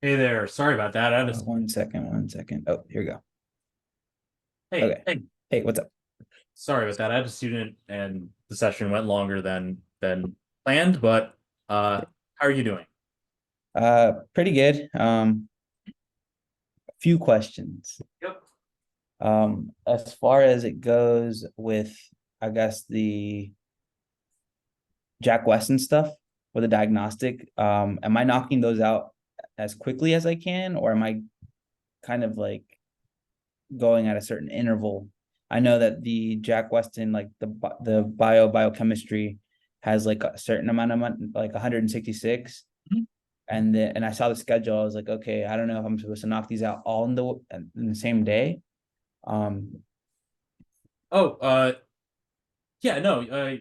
Hey there. Sorry about that. I just 1 second, 1 second. Oh, here we go. hey, Okay. Hey, what's up? sorry about that. I had a student and the session went longer than planned, but how are you doing? Pretty good. A few questions. Yep. As far as it goes with, I guess the Jack Weston stuff with the diagnostic, am I knocking those out as quickly as I can, or am I kind of like going at a certain interval? I know that the Jack Weston, like the biochemistry has like a certain amount of like 166. Mhm. And I saw the schedule. I was like, okay, I don't know if I'm supposed to knock these out all in the same day. Um, Oh, yeah, no,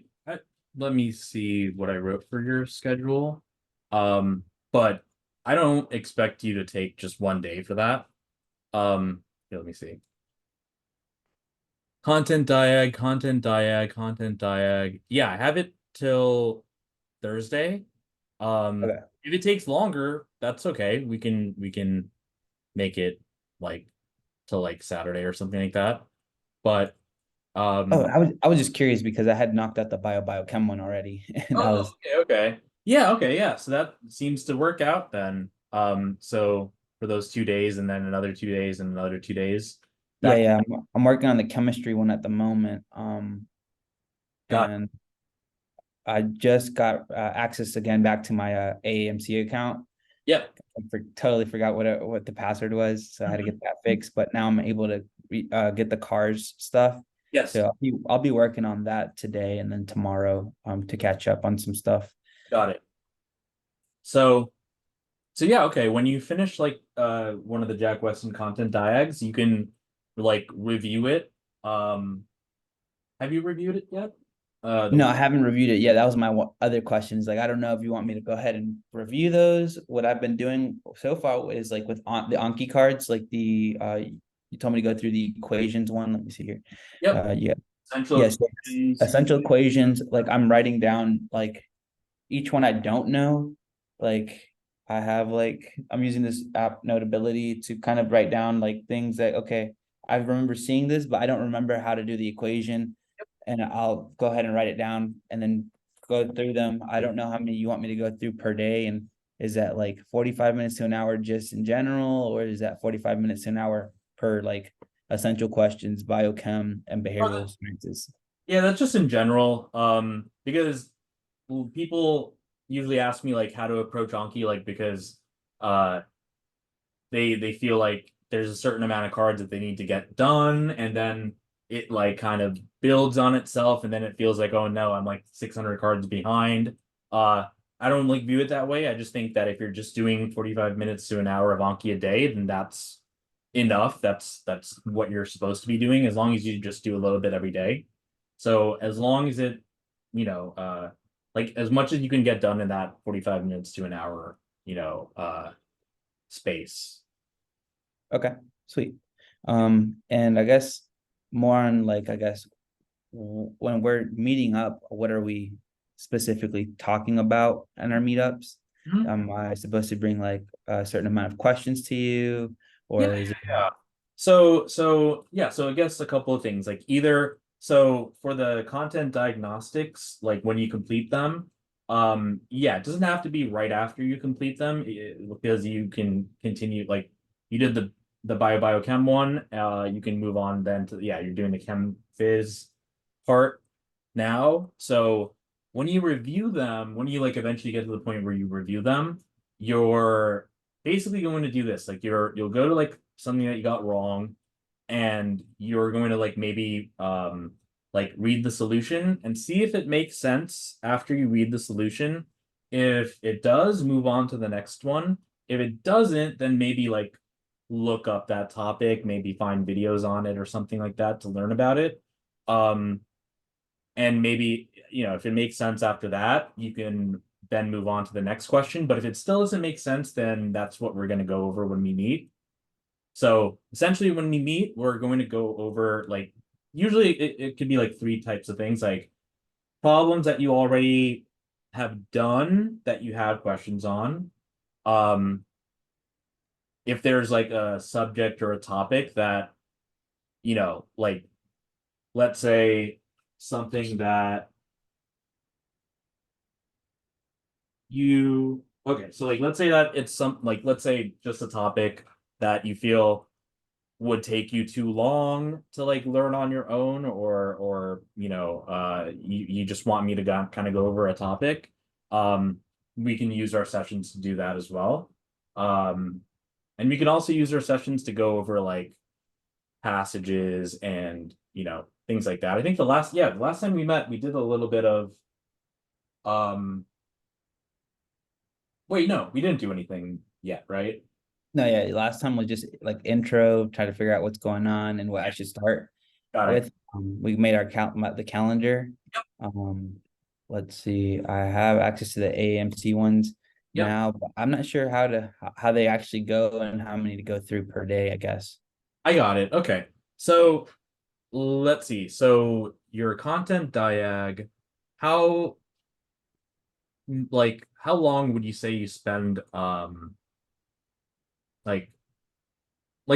let me see what I wrote for your schedule. But I don't expect you to take just one day for that. Here, let me see. Content diag. Yeah, I have it till Thursday. okay. If it takes longer, that's okay. We can make it like till like Saturday or something like that. But Oh, um I was just curious because I had knocked out the biochem one already, and I oh, was okay. Yeah, okay, yeah. So that seems to work out then. So for those 2 days and then another 2 days and another 2 days, yeah, that yeah. I'm working on the chemistry one at the moment. got And I just got access again back to my AMC account. yep. Totally forgot what the password was, so I had to get that fixed. But now I'm able to get the cars stuff. Yes, So I'll be working on that today and then tomorrow to catch up on some stuff. got it. So So yeah, okay. When you finish like one of the Jack Weston content diags, you can like review it. Um, have you reviewed it yet? The No, one. I haven't reviewed it yet. That was my other question. Is like I don't know if you want me to go ahead and review those. What I've been doing so far is like with the Anki cards, like the you told me to go through the equations one. Let me see here. Yep. Yeah. Central Yes. equations. Essential equations. Like I'm writing down like each one I don't know. Like I have like I'm using this app Notability to kind of write down like things that okay, I remember seeing this, but I don't remember how to do the equation. And I'll go ahead and write it down and then go through them. I don't know how many you want me to go through per day. And is that like 45 minutes to an hour just in general, or is that 45 minutes to an hour per like essential questions, biochem and behavioral sciences? Yeah, that's just in general. Because people usually ask me like how to approach Anki, like because uh they feel like there's a certain amount of cards that they need to get done, and then it like kind of builds on itself, and then it feels like, oh no, I'm like 600 cards behind. Uh, I don't like view it that way. I just think that if you're just doing 45 minutes to an hour of Anki a day, then that's enough. That's what you're supposed to be doing, as long as you just do a little bit every day. So as long as it, like as much as you can get done in that 45 minutes to an hour, space. Okay, sweet. And I guess more on like I guess when we're meeting up, what are we specifically talking about in our meetups? Mhm. Am I supposed to bring like a certain amount of questions to you, Yeah, or is it? yeah. So I guess a couple of things. Like either so for the content diagnostics, like when you complete them, yeah, it doesn't have to be right after you complete them because you can continue like you did the biochem one, you can move on then to yeah, you're doing the chem phys part now. So when you review them, when you like eventually get to the point where you review them, you're basically going to do this. Like you'll go to like something that you got wrong, and you're going to like maybe like read the solution and see if it makes sense after you read the solution. If it does, move on to the next one. If it doesn't, then maybe like look up that topic, maybe find videos on it or something like that to learn about it. Um, and maybe, if it makes sense after that, you can then move on to the next question. But if it still doesn't make sense, then that's what we're going to go over when we meet. So essentially, when we meet, we're going to go over like usually it could be like three types of things, like problems that you already have done that you have questions on. Um, if there's like a subject or a topic that, like let's say something that you okay, so like let's say that it's some like let's say just a topic that you feel would take you too long to like learn on your own, or you just want me to kind of go over a topic. um we can use our sessions to do that as well. And we can also use our sessions to go over like passages and things like that. I think the last time we met we did a little bit of um wait, no, we didn't do anything yet, right? No, yeah, last time was just like intro, try to figure out what's going on and what I should start Got it. with. We made our the calendar. Um, let's see. I have access to the AMC ones Yep. now, but I'm not sure how they actually go and how many to go through per day, I guess. I got it. Okay. So let's see. So your content diag, how how long would you say you spend like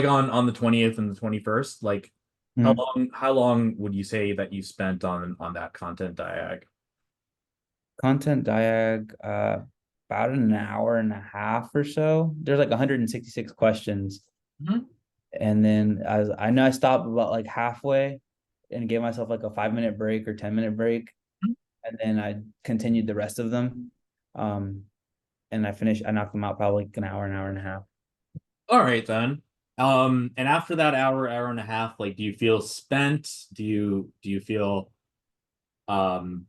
on the 20th and the 21st? Like Mhm. how long would you say that you spent on that content diag? Content diag, about an hour and a half or so. There's like 166 questions. Mhm. And then I know I stopped about like halfway and gave myself like a 5 minute break or 10 minute break, and then I continued the rest of them. Um, and I knocked them out probably like an hour and a half. All right then. And after that hour and a half, like do you feel spent? Do you feel um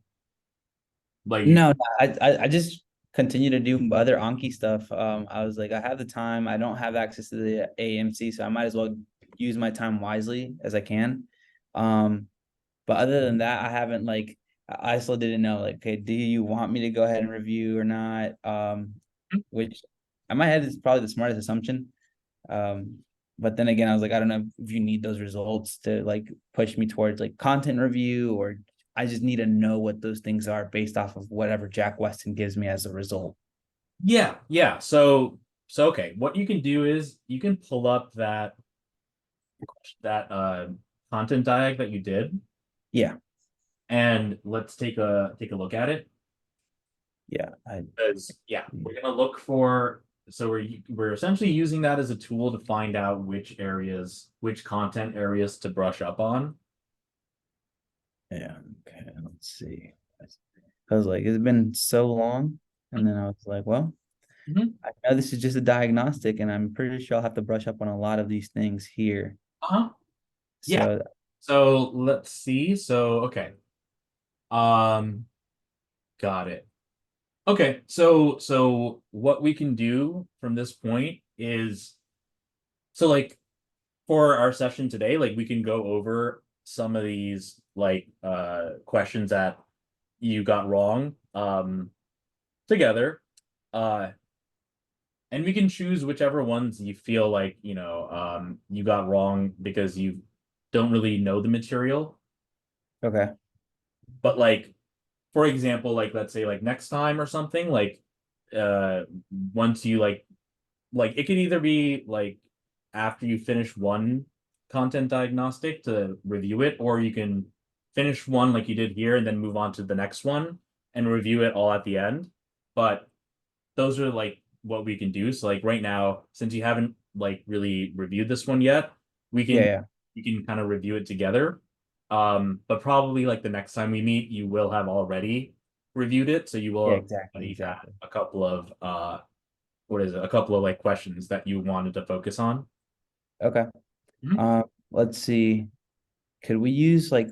like No, I just continue to do other Anki stuff. I was like, I have the time. I don't have access to the AMC, so I might as well use my time wisely as I can. Um, but other than that, I haven't like I still didn't know like, okay, do you want me to go ahead and review or not? Which in my head is probably the smartest assumption. Um, but then again, I was like, I don't know if you need those results to like push me towards like content review, or I just need to know what those things are based off of whatever Jack Weston gives me as a result. yeah. So okay, what you can do is you can pull up that content diag that you did, Yeah, and let's take a look at it. yeah, I Because yeah, we're gonna look for, so we're essentially using that as a tool to find out which content areas to brush up on. yeah. Okay, let's see. I was like, it's been so long, and then I was like, well, Mhm. I know this is just a diagnostic, and I'm pretty sure I'll have to brush up on a lot of these things here. Uh-huh. Yeah. So So let's see. So okay. Um, got it. Okay, so what we can do from this point is, so like for our session today, like we can go over some of these like questions that you got wrong together. Uh and we can choose whichever ones you feel like, you got wrong because you don't really know the material. okay, But like for example, like let's say like next time or something, like uh once you like it could either be like after you finish one content diagnostic to review it, or you can finish one like you did here and then move on to the next one and review it all at the end. But those are like what we can do. So like right now, since you haven't like really reviewed this one yet, we yeah, can yeah, we can kind of review it together. But probably like the next time we meet, you will have already reviewed it. So you will yeah, have exactly, already had exactly. a couple of what is it? A couple of like questions that you wanted to focus on. Okay. Mhm. Let's see. Could we use like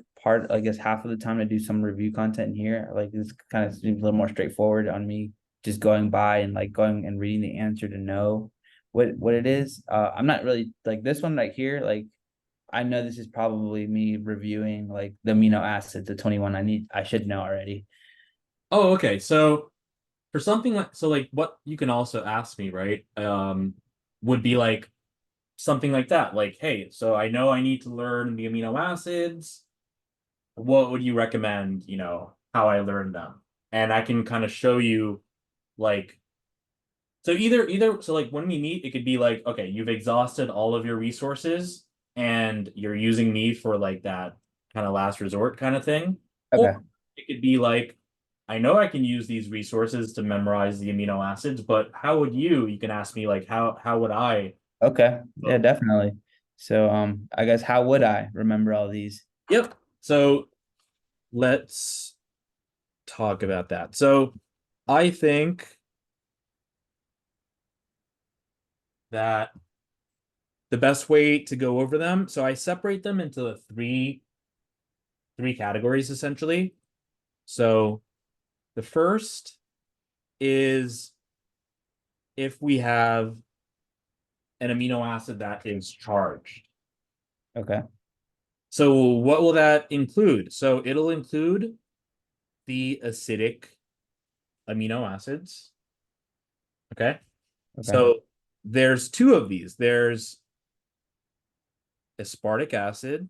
I guess half of the time to do some review content in here? Like this kind of seems a little more straightforward on me just going by and like going and reading the answer to know what it is. I'm not really like this one right here. Like I know this is probably me reviewing like the amino acids, the 21 I should know already. Oh, okay. So for something like, so like what you can also ask me, right? Would be like something like that. Like, hey, so I know I need to learn the amino acids. What would you recommend, how I learn them? And I can kind of show you like So either so like when we meet, it could be like, okay, you've exhausted all of your resources and you're using me for like that kind of last resort kind of thing. Or Okay. it could be like, I know I can use these resources to memorize the amino acids, but how would you? You can ask me like how would I? Okay. Yeah, Oh, definitely. So I guess how would I remember all these? yep. So let's talk about that. So I think that the best way to go over them, so I separate them into three categories essentially. So the first is if we have an amino acid that is charged. Okay. So what will that include? So it'll include the acidic amino acids. Okay. Okay. So there's two of these. There's aspartic acid,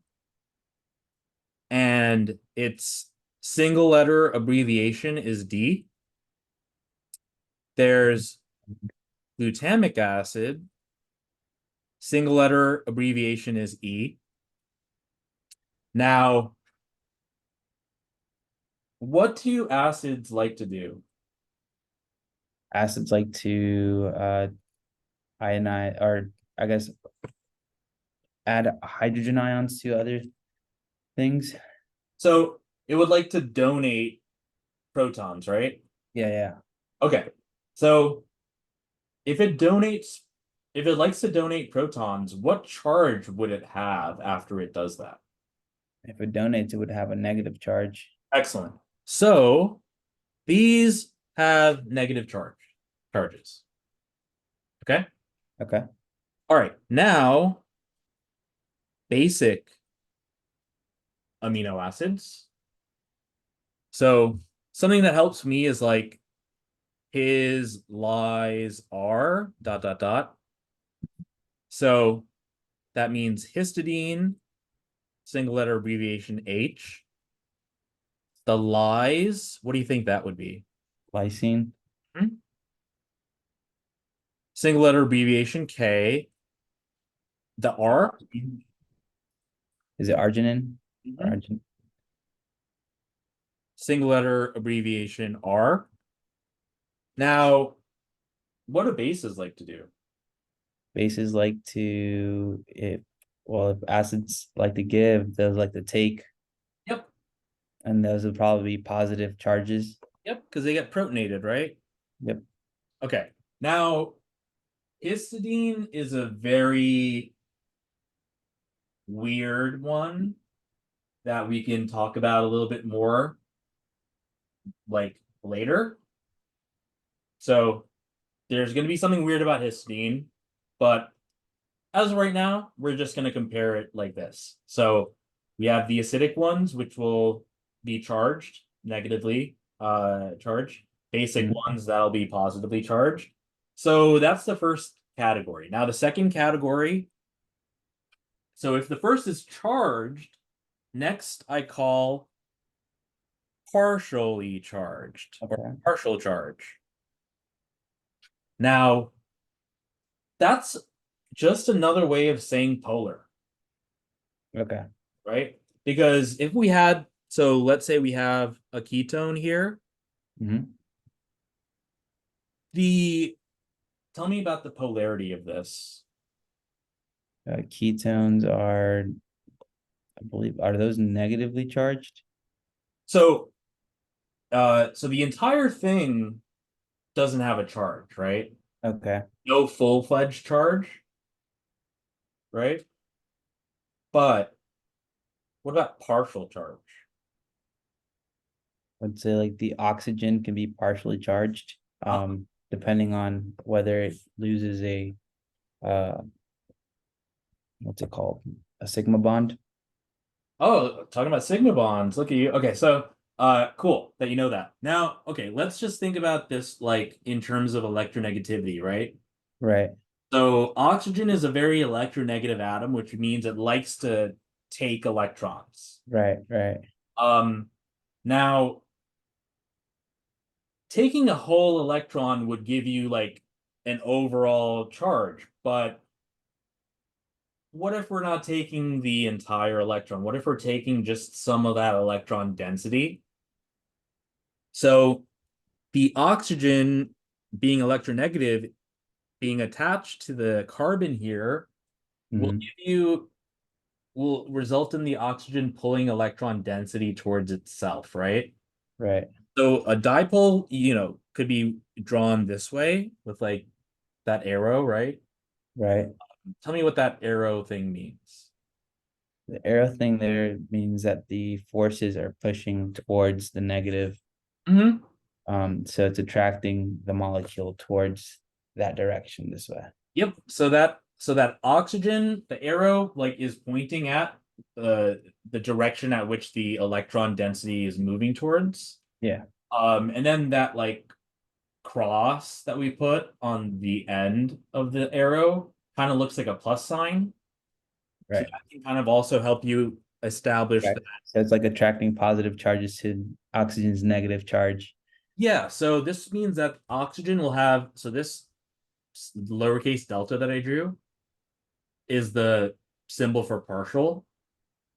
and its single letter abbreviation is D. There's glutamic acid, single letter abbreviation is E. Now, what do acids like to do? Acids like to ionize, or I guess add hydrogen ions to other things. So it would like to donate protons, right? Yeah, yeah. Okay. So if it donates, if it likes to donate protons, what charge would it have after it does that? If it donates, it would have a negative charge. Excellent. So these have negative charges. Okay. Okay. All right. Now, basic amino acids. So something that helps me is like his lies are dot dot dot. So that means histidine, single letter abbreviation H. The lies, what do you think that would be? Lysine. Hmm? Single letter abbreviation K. The R. Is it arginine? Or Mhm. argin Single letter abbreviation R. Now, what do bases like to do? bases like to it well, if acids like to give, those like to take, Yep. and those would probably be positive charges. Yep. Because they get protonated, right? Yep. Okay. Now, histidine is a very weird one that we can talk about a little bit more like later. So there's going to be something weird about histidine, but as of right now, we're just going to compare it like this. So we have the acidic ones, which will be charged negatively, charged. Basic Mhm. ones that'll be positively charged. So that's the first category. Now the second category. So if the first is charged, next I call partially charged or Okay. partial charge. Now that's just another way of saying polar, Okay. right? Because if we had, so let's say we have a ketone here, Hmm. the, tell me about the polarity of this. Ketones are, I believe, are those negatively charged? So, so the entire thing doesn't have a charge, right? Okay. No full-fledged charge, right? But what about partial charge? I'd say like the oxygen can be partially charged, Uh, depending on whether it loses a uh what's it called? A sigma bond. oh, talking about sigma bonds. Look at you. Okay, so cool that you know that. Now, okay, let's just think about this like in terms of electronegativity, right? Right, So oxygen is a very electronegative atom, which means it likes to take electrons. right, right. Um, now taking a whole electron would give you like an overall charge. But what if we're not taking the entire electron? What if we're taking just some of that electron density? So the oxygen being electronegative, being attached to the carbon here, will Mhm. give you will result in the oxygen pulling electron density towards itself, right? Right. So a dipole, could be drawn this way with like that arrow, right? Right. Tell me what that arrow thing means. The arrow thing there means that the forces are pushing towards the negative. Mm-hmm. So it's attracting the molecule towards that direction this way. Yep. So that oxygen, the arrow, like is pointing at the direction at which the electron density is moving towards. Yeah. And then that like cross that we put on the end of the arrow kind of looks like a plus sign. So Right. that can kind of also help you establish Right. that. So it's like attracting positive charges to oxygen's negative charge. Yeah, so this means that oxygen will have, so this lowercase delta that I drew is the symbol for partial.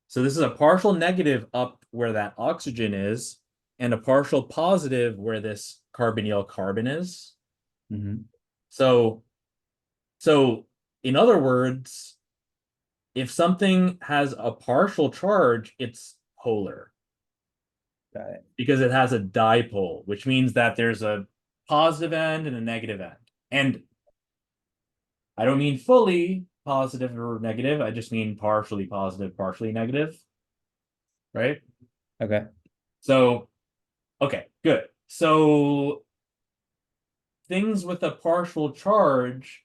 So this is a partial negative up where that oxygen is, and a partial positive where this carbonyl carbon is. Mhm. So, so in other words, if something has a partial charge, it's polar Got it. because it has a dipole, which means that there's a positive end and a negative end. And I don't mean fully positive or negative. I just mean partially positive, partially negative, right? Okay. So, okay, good. So things with a partial charge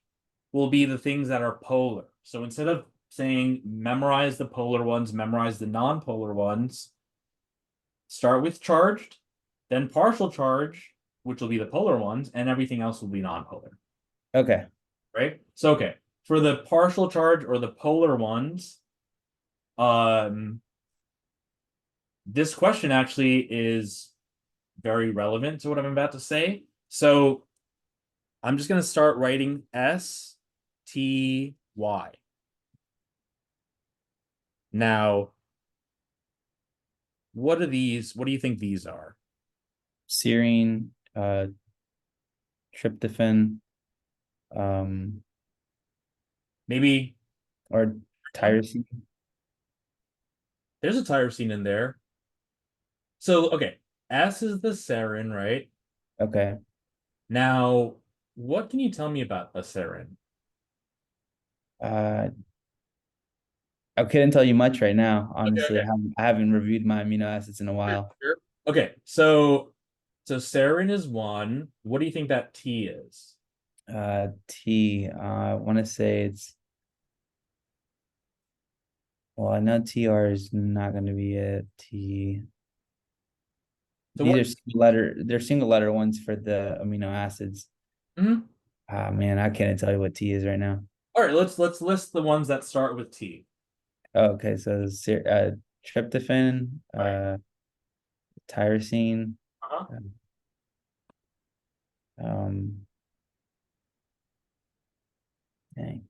will be the things that are polar. So instead of saying memorize the polar ones, memorize the non-polar ones, start with charged, then partial charge, which will be the polar ones, and everything else will be non-polar, Okay. right? So, okay, for the partial charge or the polar ones, um, this question actually is very relevant to what I'm about to say. So I'm just going to start writing S, T, Y. Now, what are these? What do you think these are? Serine, tryptophan, Maybe or tyrosine. there's a tyrosine in there. So, okay, S is the serin, right? Okay. Now, what can you tell me about a serin? Uh, I couldn't tell you much right now. Okay, Honestly, okay, I haven't reviewed my amino acids in a sure, while. sure. Okay, so serin is one. What do you think that T is? T. I want to say it's. Well, I know TR is not going to be it. T. So These what? are single letter. They're single letter ones for the amino acids. Mhm. Ah, man, I can't tell you what T is right now. All right, let's list the ones that start with T. Oh, okay, so tryptophan, All right. tyrosine, Uh-huh. um, dang.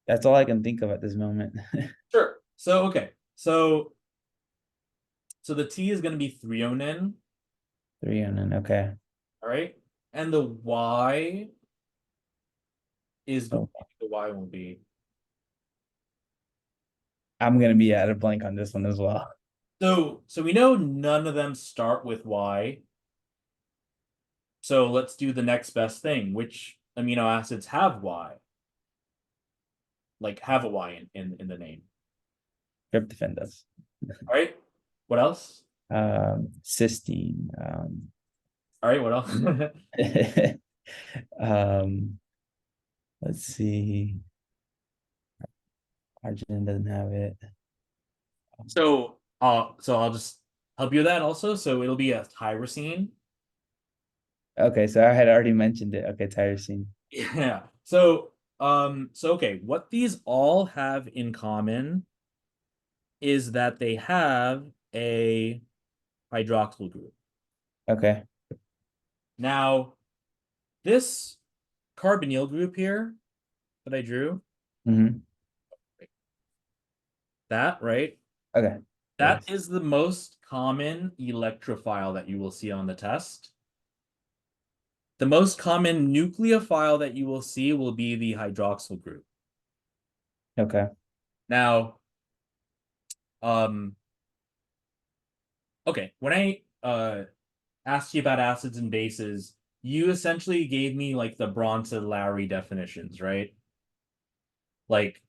That's all I can think of at this moment. Sure. So okay. So the T is going to be threonine, Threonine. Okay. all right? And the Y is Oh, the Y will be. I'm gonna be at a blank on this one as well. So we know none of them start with Y. So let's do the next best thing. Which amino acids have Y? Like have a Y in the name. Tryptophan does. All right. What else? Cysteine. All right, what else? Um, let's see. Arginine doesn't have it. So I'll just help you with that also. So it'll be a tyrosine. Okay, so I had already mentioned it. Okay, tyrosine. Yeah. So okay, what these all have in common is that they have a hydroxyl group. Okay. Now, this carbonyl group here that I drew, Mm-hmm. that, right? Okay. That Yes. is the most common electrophile that you will see on the test. The most common nucleophile that you will see will be the hydroxyl group. Okay. Now, um, okay, when I asked you about acids and bases, you essentially gave me like the Bronsted-Lowry definitions, right? Like,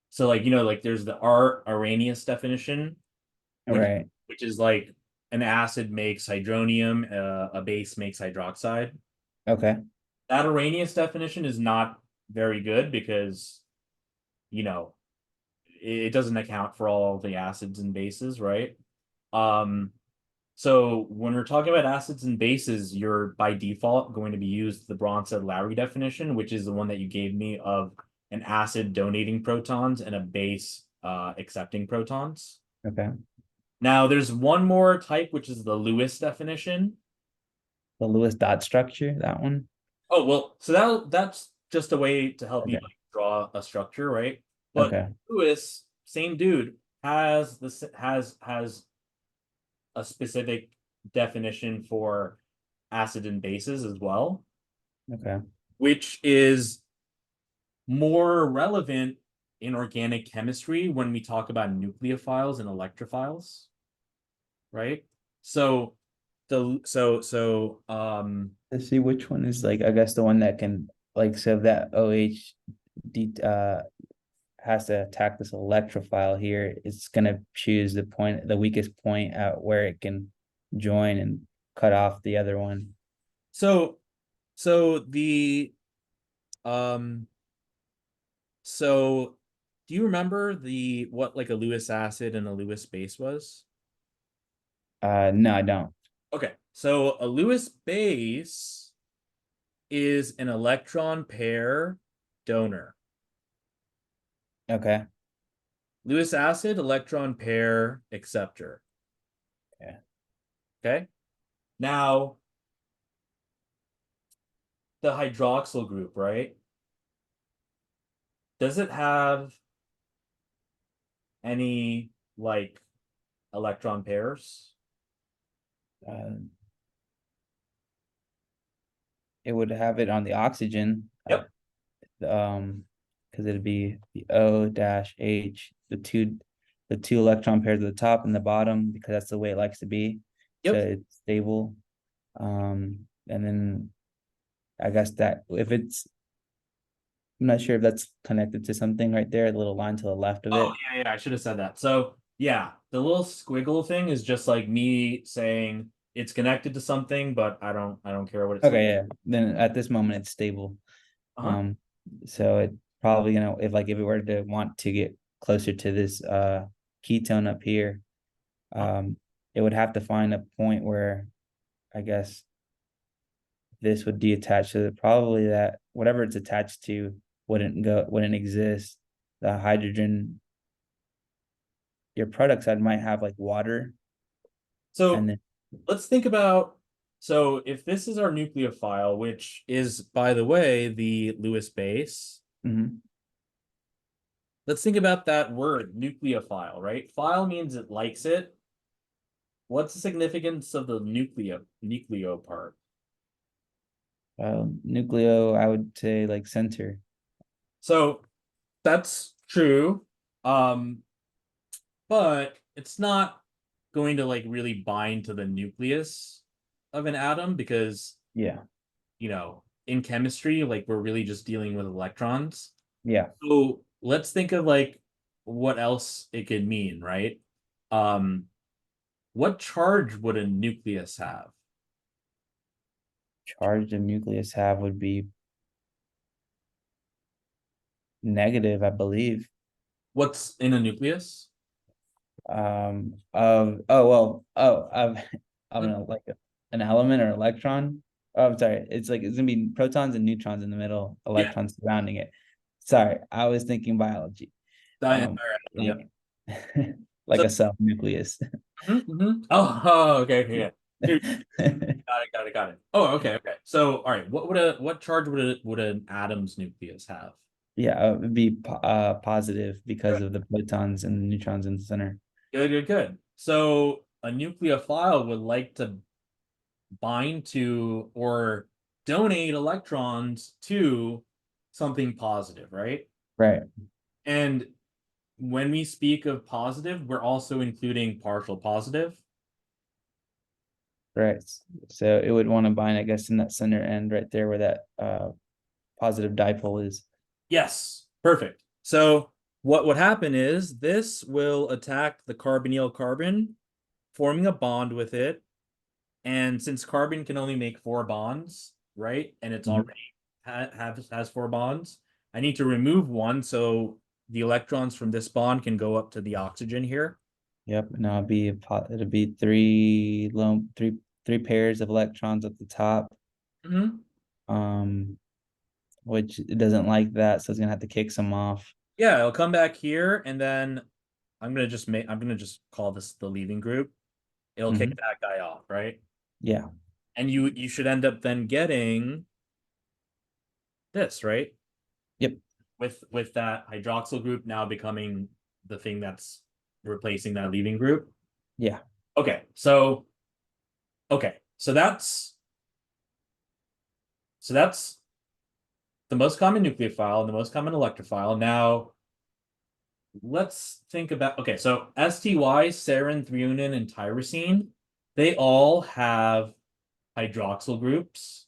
so like like there's the Arrhenius definition, All which right. which is like an acid makes hydronium, a base makes hydroxide. Okay. That Arrhenius definition is not very good because you know it doesn't account for all the acids and bases, right? Um, so when we're talking about acids and bases, you're by default going to be used the Bronsted-Lowry definition, which is the one that you gave me of an acid donating protons and a base accepting protons. Okay. Now there's one more type, which is the Lewis definition. The Lewis dot structure, that one. Oh, well, so that's just a way to help you Okay. like draw a structure, right? But Okay. Lewis, same dude, has a specific definition for acid and bases as well, Okay. which is more relevant in organic chemistry when we talk about nucleophiles and electrophiles, right? So Let's see which one is like, I guess the one that can like, so that OH has to attack this electrophile here, it's gonna choose the weakest point at where it can join and cut off the other one. so so the um so do you remember the what like a Lewis acid and a Lewis base was? No, I don't. Okay, so a Lewis base is an electron pair donor. Okay. Lewis acid, electron pair acceptor. Yeah. Okay. Now, the hydroxyl group, right? Does it have any like electron pairs? Uh, it would have it on the oxygen, Yep. because it'd be the O dash H, the two electron pairs at the top and the bottom, because that's the way it likes to be. So Yep. it's stable. And then I guess that if it's, I'm not sure if that's connected to something right there, the little line to the left of Oh, it. yeah, I should have said that. So, yeah, the little squiggle thing is just like me saying it's connected to something, but I don't care what it's Okay, connected. yeah. Then at this moment it's stable. Uh-huh. Um, so it probably, if it were to want to get closer to this ketone up here, Uh-huh. it would have to find a point where I guess this would deattach. So that probably that whatever it's attached to wouldn't exist. The hydrogen, your product side might have like water, and So then let's think about so if this is our nucleophile, which is, by the way, the Lewis base, mhm. let's think about that word, nucleophile, right? Phile means it likes it. What's the significance of the nucleo part? Nucleo, I would say like center. So that's true. Um, but it's not going to like really bind to the nucleus of an atom because, Yeah, in chemistry, like we're really just dealing with electrons. yeah. So let's think of like what else it could mean, right? Um, what charge would a nucleus have? Charge the nucleus have would be negative, I believe. What's in a nucleus? Of oh well oh of Hmm. an element or electron. Oh, I'm sorry. It's gonna be protons and neutrons in the middle, Yeah. electrons surrounding it. Sorry, I was thinking biology. All Um, right. Yep. like like So, a cell nucleus. mhm, mhm. Oh, okay, yeah. Got it, got it, got it. Oh, okay, okay. So, all right, what charge would an atom's nucleus have? Yeah, it would be positive because of the protons and the neutrons in the center. Good, good, good. So a nucleophile would like to bind to or donate electrons to something positive, right? Right, And when we speak of positive, we're also including partial positive. right. So it would want to bind, I guess, in that center end right there where that positive dipole is. Yes, perfect. So what would happen is this will attack the carbonyl carbon, forming a bond with it. And since carbon can only make 4 bonds, right? And it's Mhm. already has 4 bonds, I need to remove one so the electrons from this bond can go up to the oxygen here. Yep. And it'll be three pairs of electrons at the top. Mm-hmm. Um, which it doesn't like that, so it's gonna have to kick some off. Yeah, it'll come back here, and then I'm gonna just call this the leaving group. It'll kick Hmm. that guy off, right? Yeah. And you should end up then getting this, right? Yep. With that hydroxyl group now becoming the thing that's replacing that leaving group. Yeah. Okay, so that's the most common nucleophile and the most common electrophile. Now let's think about so STY, serine, threonine, and tyrosine, they all have hydroxyl groups,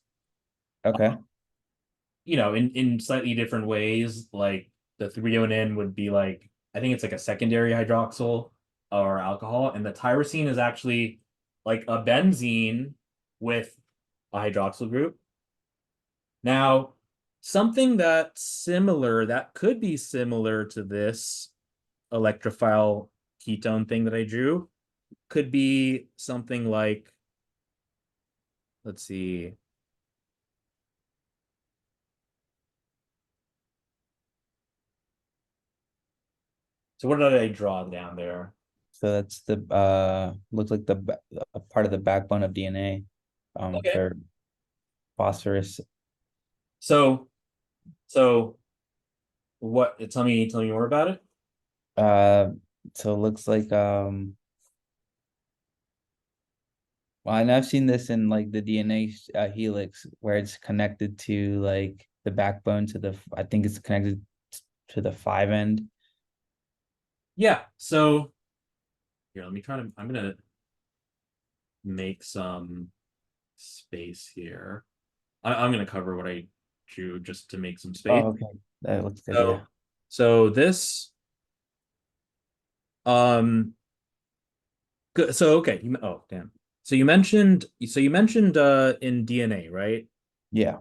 Okay. in slightly different ways. Like the threonine would be like, I think it's like a secondary hydroxyl or alcohol, and the tyrosine is actually like a benzene with a hydroxyl group. Now, something that could be similar to this electrophile ketone thing that I drew could be something like, let's see. So what did I draw down there? So that's the looks like a part of the backbone of DNA. Okay. For phosphorus. So so what tell me more about it. Uh, so it looks like well, and I've seen this in like the DNA helix where it's connected to like the backbone to I think it's connected to the 5' end. Yeah. So here, I'm gonna make some space here. I'm gonna cover what I drew just to make some space. Oh, okay. That looks good, So yeah. so this um so okay, oh damn. So you mentioned in DNA, right? Yeah.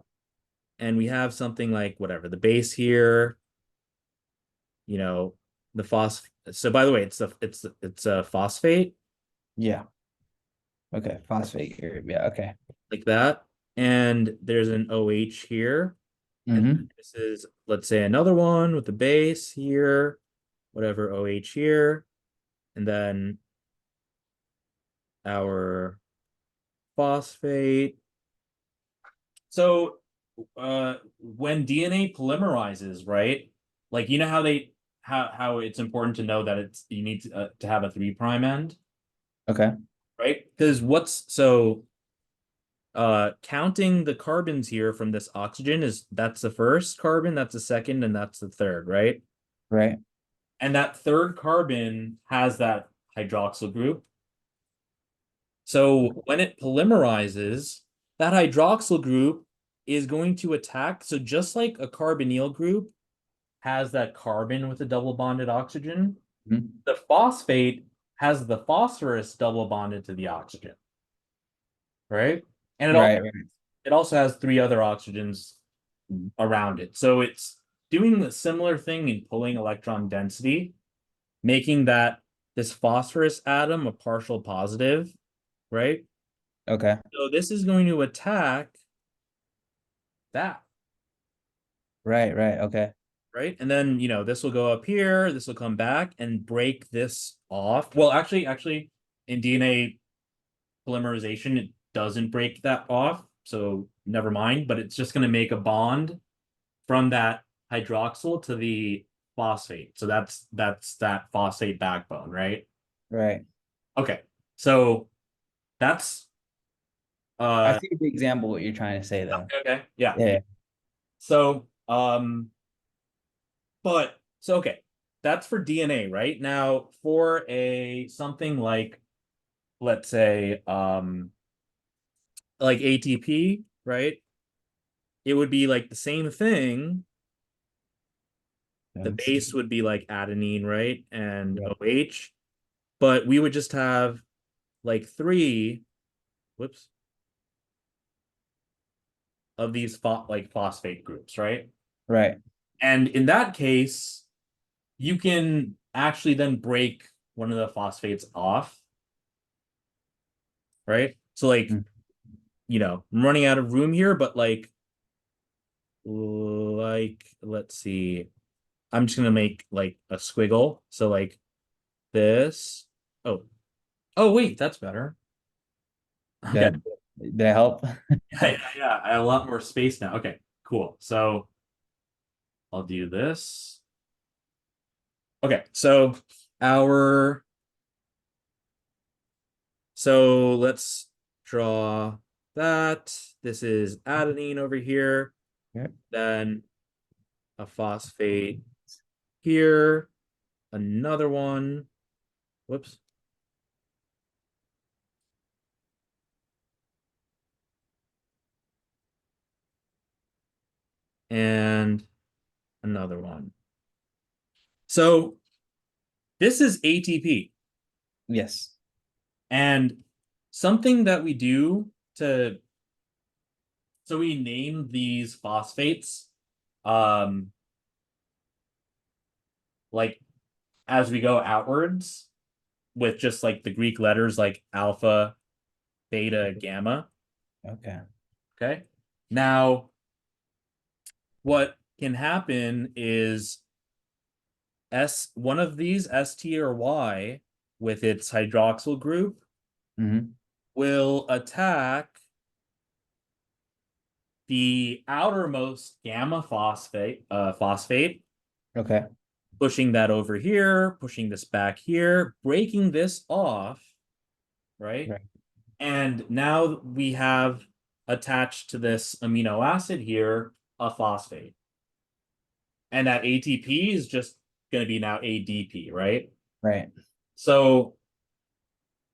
And we have something like whatever, the base here, you know, the so by the way, it's a phosphate Yeah. Okay. Phosphate here. Yeah, okay. like that. And there's an OH here. And Mm-hmm. this is, let's say, another one with the base here, whatever, OH here. And then our phosphate. So when DNA polymerizes, right? Like you know how how it's important to know that you need to have a 3' end, Okay. right? Because what's so counting the carbons here from this oxygen that's the first carbon, that's the second, and that's the third, right? Right. And that third carbon has that hydroxyl group. So when it polymerizes, that hydroxyl group is going to attack. So just like a carbonyl group has that carbon with a double bonded oxygen, Mhm. the phosphate has the phosphorus double bonded to the oxygen, right? And Right, right. it also has 3 other oxygens around it. So it's doing a similar thing in pulling electron density, making that this phosphorus atom a partial positive, right? Okay. So this is going to attack that, Right, right. Okay. right? And then, this will go up here, this will come back and break this off. Well, actually, in DNA polymerization, it doesn't break that off, so never mind, but it's just going to make a bond from that hydroxyl to the phosphate. So that's that phosphate backbone, right? Right. Okay. So that's I see the example what you're trying to say though. okay. Yeah. Yeah. So so okay. That's for DNA, right? Now for a something like, let's say like ATP, right? It would be like the same thing. The base would be like adenine, right? And Yeah. OH, but we would just have like three, whoops, of these like phosphate groups, right? Right. And in that case, you can actually then break one of the phosphates off, right? So like, Mm. I'm running out of room here, but like let's see. I'm just gonna make like a squiggle. So like this. Oh, oh wait, that's better. Okay. Did I help? Yeah, I have a lot more space now. Okay, cool. So I'll do this. Okay, so our so let's draw that. This is adenine over here. Yeah. Then a phosphate here, another one. Whoops. And another one. So this is ATP. Yes. And something that we do to so we name these phosphates like as we go outwards with just like the Greek letters like alpha, beta, gamma. Okay. Okay. Now, what can happen is one of these, ST or Y, with its hydroxyl group, will attack the outermost gamma phosphate, Okay. pushing that over here, pushing this back here, breaking this off, right? Right. And now we have attached to this amino acid here a phosphate. And that ATP is just going to be now ADP, right? Right. So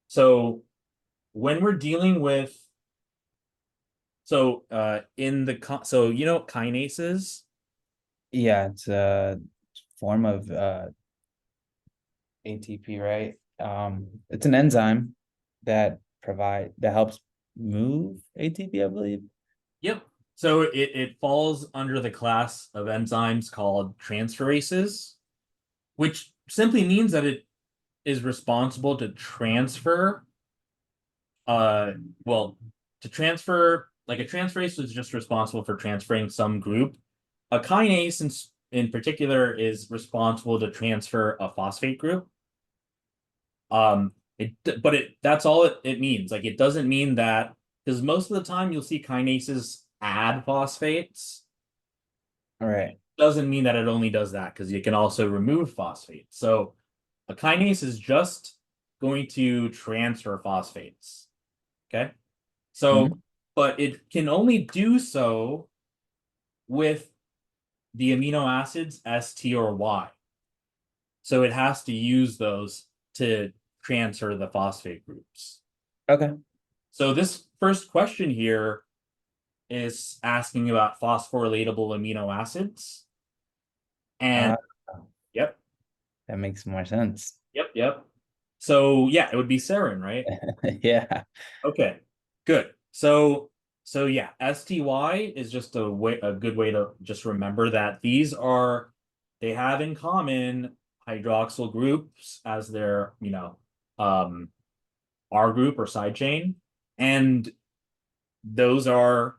so when we're dealing with in the so kinases. Yeah, it's a form of ATP, right? It's an enzyme that helps move ATP, I believe. Yep. So it falls under the class of enzymes called transferases, which simply means that it is responsible to transfer uh well to transfer like a transferase is just responsible for transferring some group. A kinase in particular is responsible to transfer a phosphate group. That's all it means. Like it doesn't mean that because most of the time you'll see kinases add phosphates. All right. Doesn't mean that it only does that because you can also remove phosphates. So a kinase is just going to transfer phosphates. Okay. So, Mhm. but it can only do so with the amino acids S, T, or Y. So it has to use those to transfer the phosphate groups. Okay. So this first question here is asking about phosphorylatable amino acids. And Uh, yep, that makes more sense. yep. So yeah, it would be serine, right? Yeah. Okay, good. So yeah, STY is just a good way to just remember that they have in common hydroxyl groups as their, um R group or side chain. And those are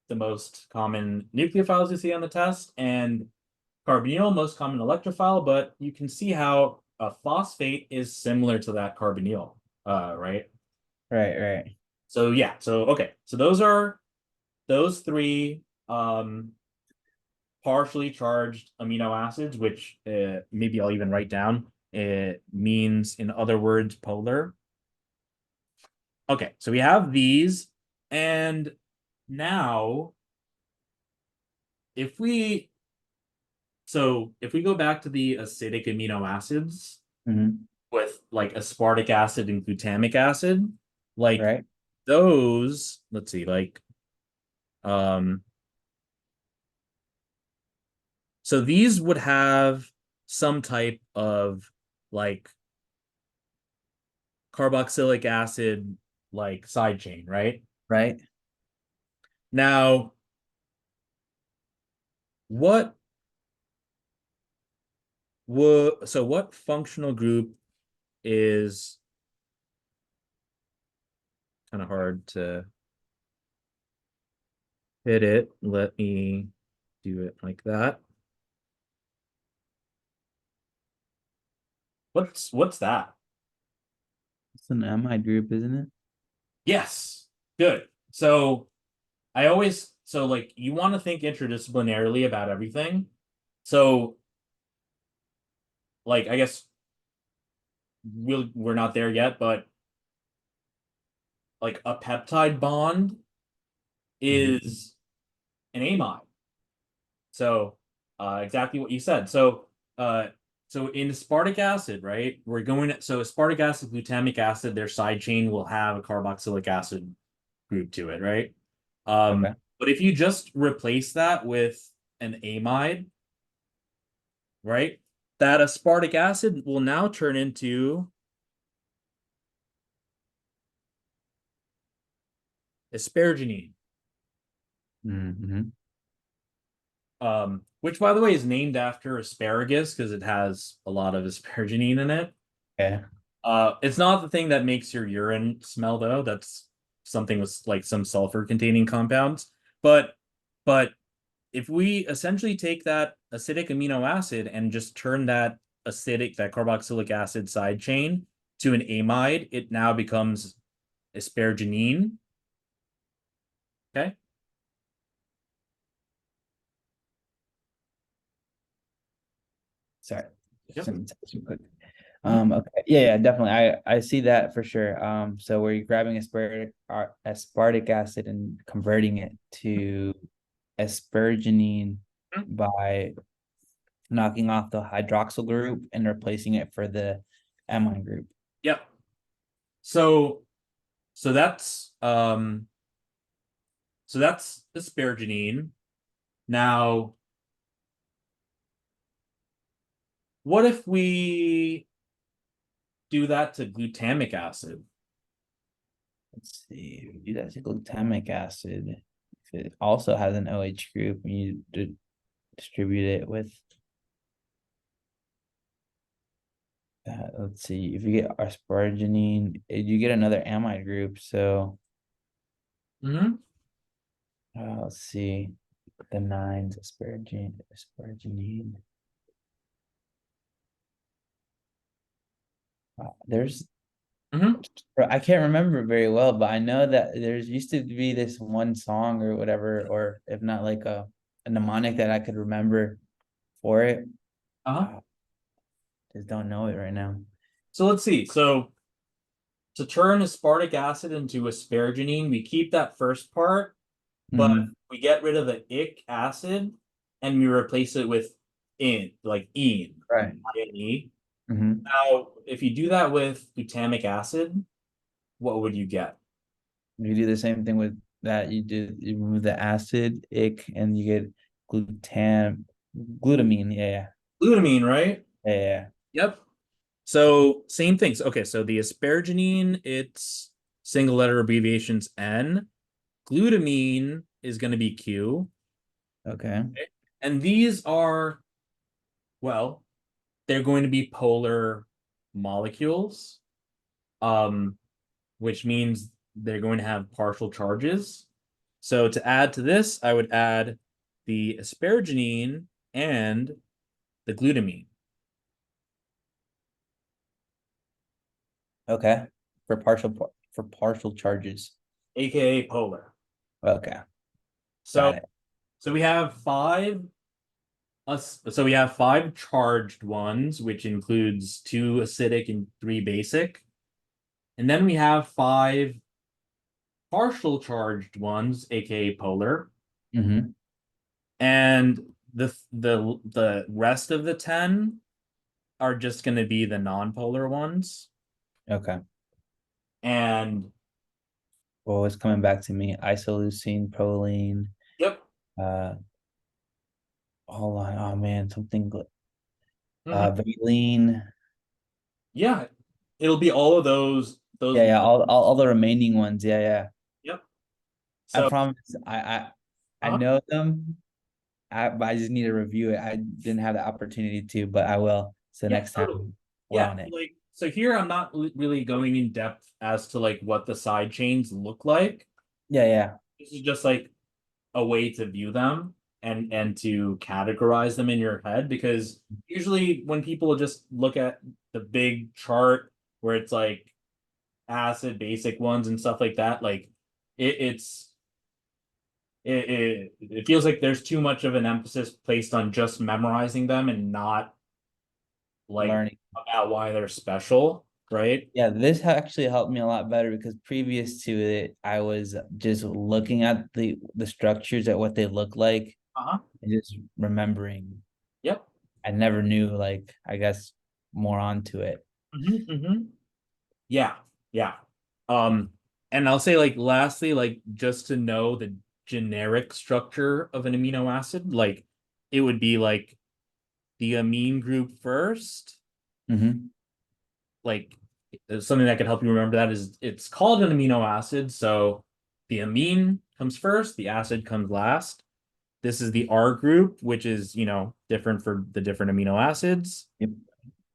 the most common nucleophiles you see on the test, and carbonyl, most common electrophile, but you can see how a phosphate is similar to that carbonyl, right? Right. So yeah, so okay. So those are those three partially charged amino acids, which maybe I'll even write down. It means, in other words, polar. Okay, so we have these, and now if we if we go back to the acidic amino acids Mhm. with like aspartic acid and glutamic acid, like Right. those, let's see, like um so these would have some type of like carboxylic acid like side chain, right? Right. Now, what what functional group is kind of hard to hit it? Let me do it like that. What's that? It's an amide group, isn't it? Yes. Good. So I always like you want to think interdisciplinarily about everything. So like I guess we're not there yet, but like a peptide bond Mhm. is an amide. So exactly what you said. So in aspartic acid, right? We're going to, so aspartic acid, glutamic acid, their side chain will have a carboxylic acid group to it, right? Okay. But if you just replace that with an amide, right? That aspartic acid will now turn into asparagine. Mm-hmm. Which by the way is named after asparagus because it has a lot of asparagine in it. Yeah. It's not the thing that makes your urine smell though. That's something with like some sulfur containing compounds. But but if we essentially take that acidic amino acid and just turn that that carboxylic acid side chain to an amide, it now becomes asparagine. Okay. Sorry. Yep. Some quick. Mhm. Okay. Yeah, yeah, definitely. I see that for sure. So where you're grabbing aspartic acid and converting it to asparagine by knocking off the hydroxyl group and replacing it for the amine group. Yep. So so that's um so that's asparagine. Now, what if we do that to glutamic acid? Let's see. If we do that to glutamic acid. If it also has an OH group, and you distribute it with let's see. If you get asparagine, you get another amide group. So Hmm. let's see. The nines, asparagine. There's Hmm. I can't remember very well, but I know that there's used to be this one song or whatever, or if not like a mnemonic that I could remember for it. Uh-huh. Uh, just don't know it right now. So let's see. So to turn aspartic acid into asparagine, we keep that first part, but Hmm. we get rid of the ic acid and we replace it with in, like ene, Right. I-N-E. Hmm. Now, if you do that with glutamic acid, what would you get? You do the same thing with that. You remove the acid, ick, and you get glutamine. Yeah, Glutamine, right? yeah, yeah. Yep. So same things. Okay, so the asparagine, it's single letter abbreviations N. Glutamine is going to be Q. Okay. Okay? And these are, well, they're going to be polar molecules, um, which means they're going to have partial charges. So to add to this, I would add the asparagine and the glutamine. Okay. For partial charges. aka polar. Okay, So got it. so we have we have five charged ones, which includes two acidic and three basic. And then we have five partial charged ones, aka polar. Mm-hmm. And the rest of the 10 are just going to be the non-polar ones. Okay. And Well, it's coming back to me. Isoleucine, proline, yep. uh, hold on. Oh man, something Mhm. valine. Yeah, it'll be all of those. Yeah, yeah, all the remaining ones. Yeah, yeah. Yep. I So promise I uh know them. But I just need to review it. I didn't have the opportunity to, but I will. So yeah, next totally. time we're Yeah, on it. like so here I'm not really going in depth as to like what the side chains look like. Yeah, yeah. This is just like a way to view them and to categorize them in your head, because usually when people just look at the big chart where it's like acid basic ones and stuff like that, like it's it feels like there's too much of an emphasis placed on just memorizing them and not like Learning. about why they're special, right? Yeah, this actually helped me a lot better because previous to it, I was just looking at the structures at what they look like Uh-huh. and just remembering. Yep. I never knew like I guess more onto it. Yeah. Yeah. Um, and I'll say like lastly, like just to know the generic structure of an amino acid, like it would be like the amine group first. Mm-hmm. Like something that could help you remember that is it's called an amino acid. So the amine comes first, the acid comes last. This is the R group, which is, different for the different amino acids. Yep.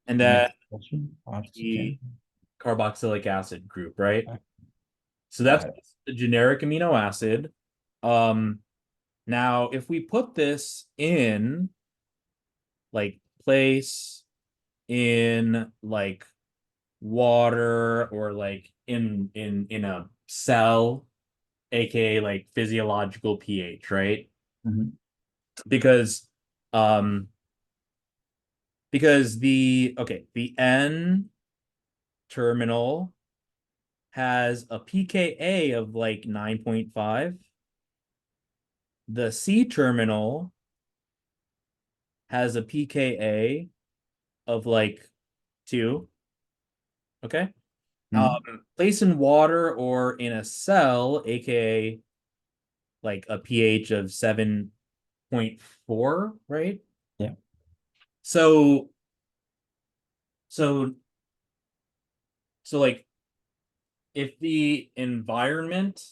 And then Nitrogen, the oxygen. carboxylic acid group, right? So that's Got it. the generic amino acid. Um, Now, if we put this in like place in like water or like in a cell, aka like physiological pH, right? Mhm. Because um the N terminal has a pKa of like 9.5. The C terminal has a pKa of like 2. Okay. Mhm. Place in water or in a cell, aka like a pH of 7.4, right? Yeah. So so so like if the environment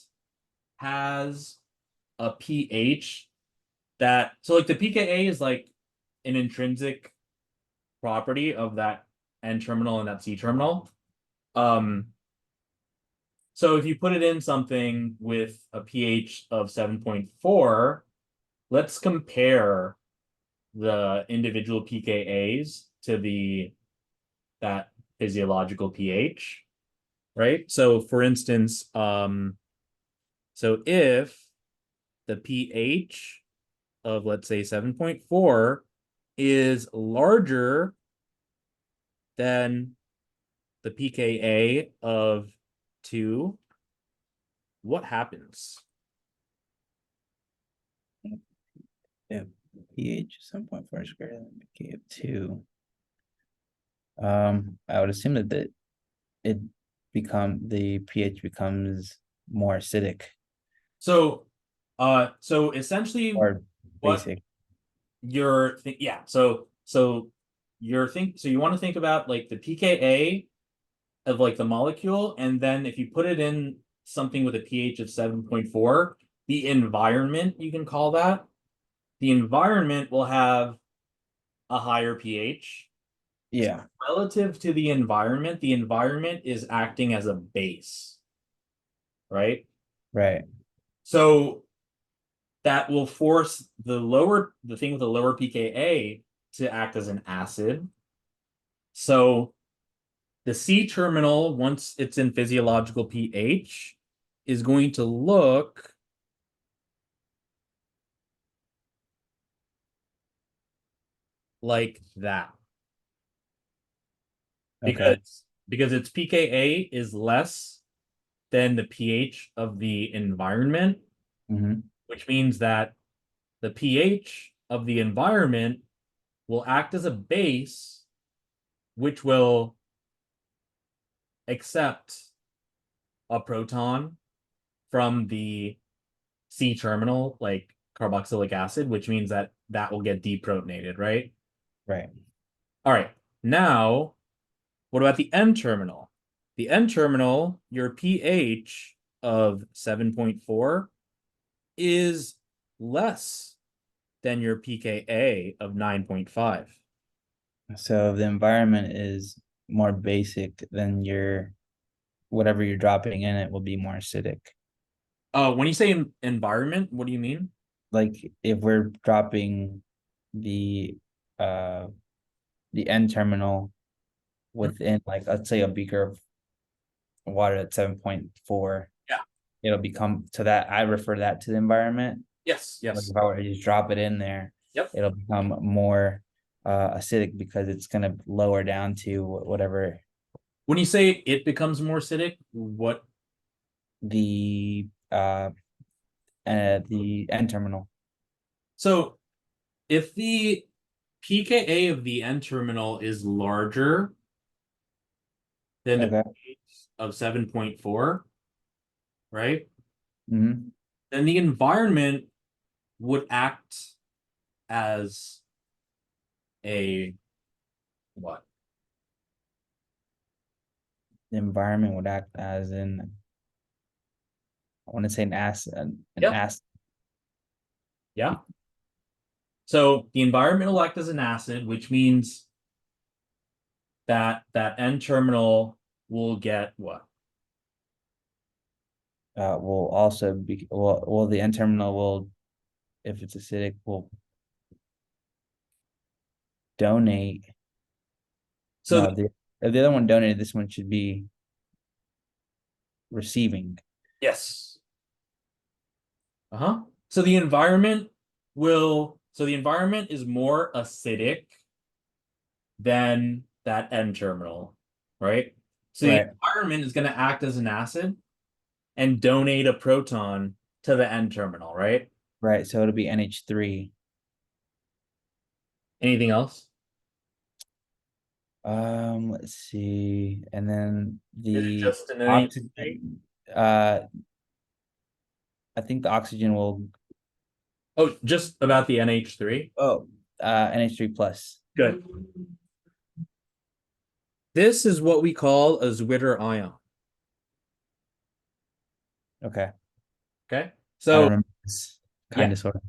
has a pH that so like the pKa is like an intrinsic property of that N terminal and that C terminal. Um so if you put it in something with a pH of 7.4, let's compare the individual pKa's to the that physiological pH, right? So for instance, so if the pH of let's say 7.4 is larger than the pKa of 2, what happens? Yeah. pH 7.4 is greater than pK of 2. I would assume that it the pH becomes more acidic So essentially or what basic. yeah, so you want to think about like the pKa of like the molecule, and then if you put it in something with a pH of 7.4, the environment, you can call that, the environment will have a higher pH. Yeah. Relative to the environment is acting as a base, right? Right. So that will force the thing with the lower pKa to act as an acid. So the C terminal, once it's in physiological pH, is going to look like that. Okay. Because its pKa is less than the pH of the environment, which means that the pH of the environment will act as a base, which will accept a proton from the C terminal, like carboxylic acid, which means that that will get deprotonated, right? Right. All right. Now, what about the N terminal? The N terminal, your pH of 7.4 is less than your pKa of 9.5. So the environment is more basic than your whatever you're dropping in it will be more acidic. When you say environment, what do you mean? Like if we're dropping the uh the N terminal within like let's say a beaker of water at 7.4, Yeah. it'll become to that I refer that to the environment. Yes. Like Yes. if I were to just drop it in there, Yep. it'll become more acidic because it's gonna lower down to whatever When you say it becomes more acidic, what? the N terminal. So if the pKa of the N terminal is larger than the Okay. pH of 7.4, right? Mm-hmm. Then the environment would act as a what? The environment would act as in I want to say an acid an Yep. acid. Yeah. So the environment will act as an acid, which means that that N terminal will get what? Will also be well the N terminal will if it's acidic will donate. So No, if the other one donated, this one should be receiving. yes. Uh-huh. So the environment so the environment is more acidic than that N terminal, right? So the Right. environment is going to act as an acid and donate a proton to the N terminal, right? Right. So it'll be NH3. Anything else? Let's see. And then Is it the just an NH3? oxygen, I think the oxygen will Oh, just about the NH3? NH3 plus. Good. This is what we call a zwitterion. Okay. Okay. I So remember this yeah, kind of sort of.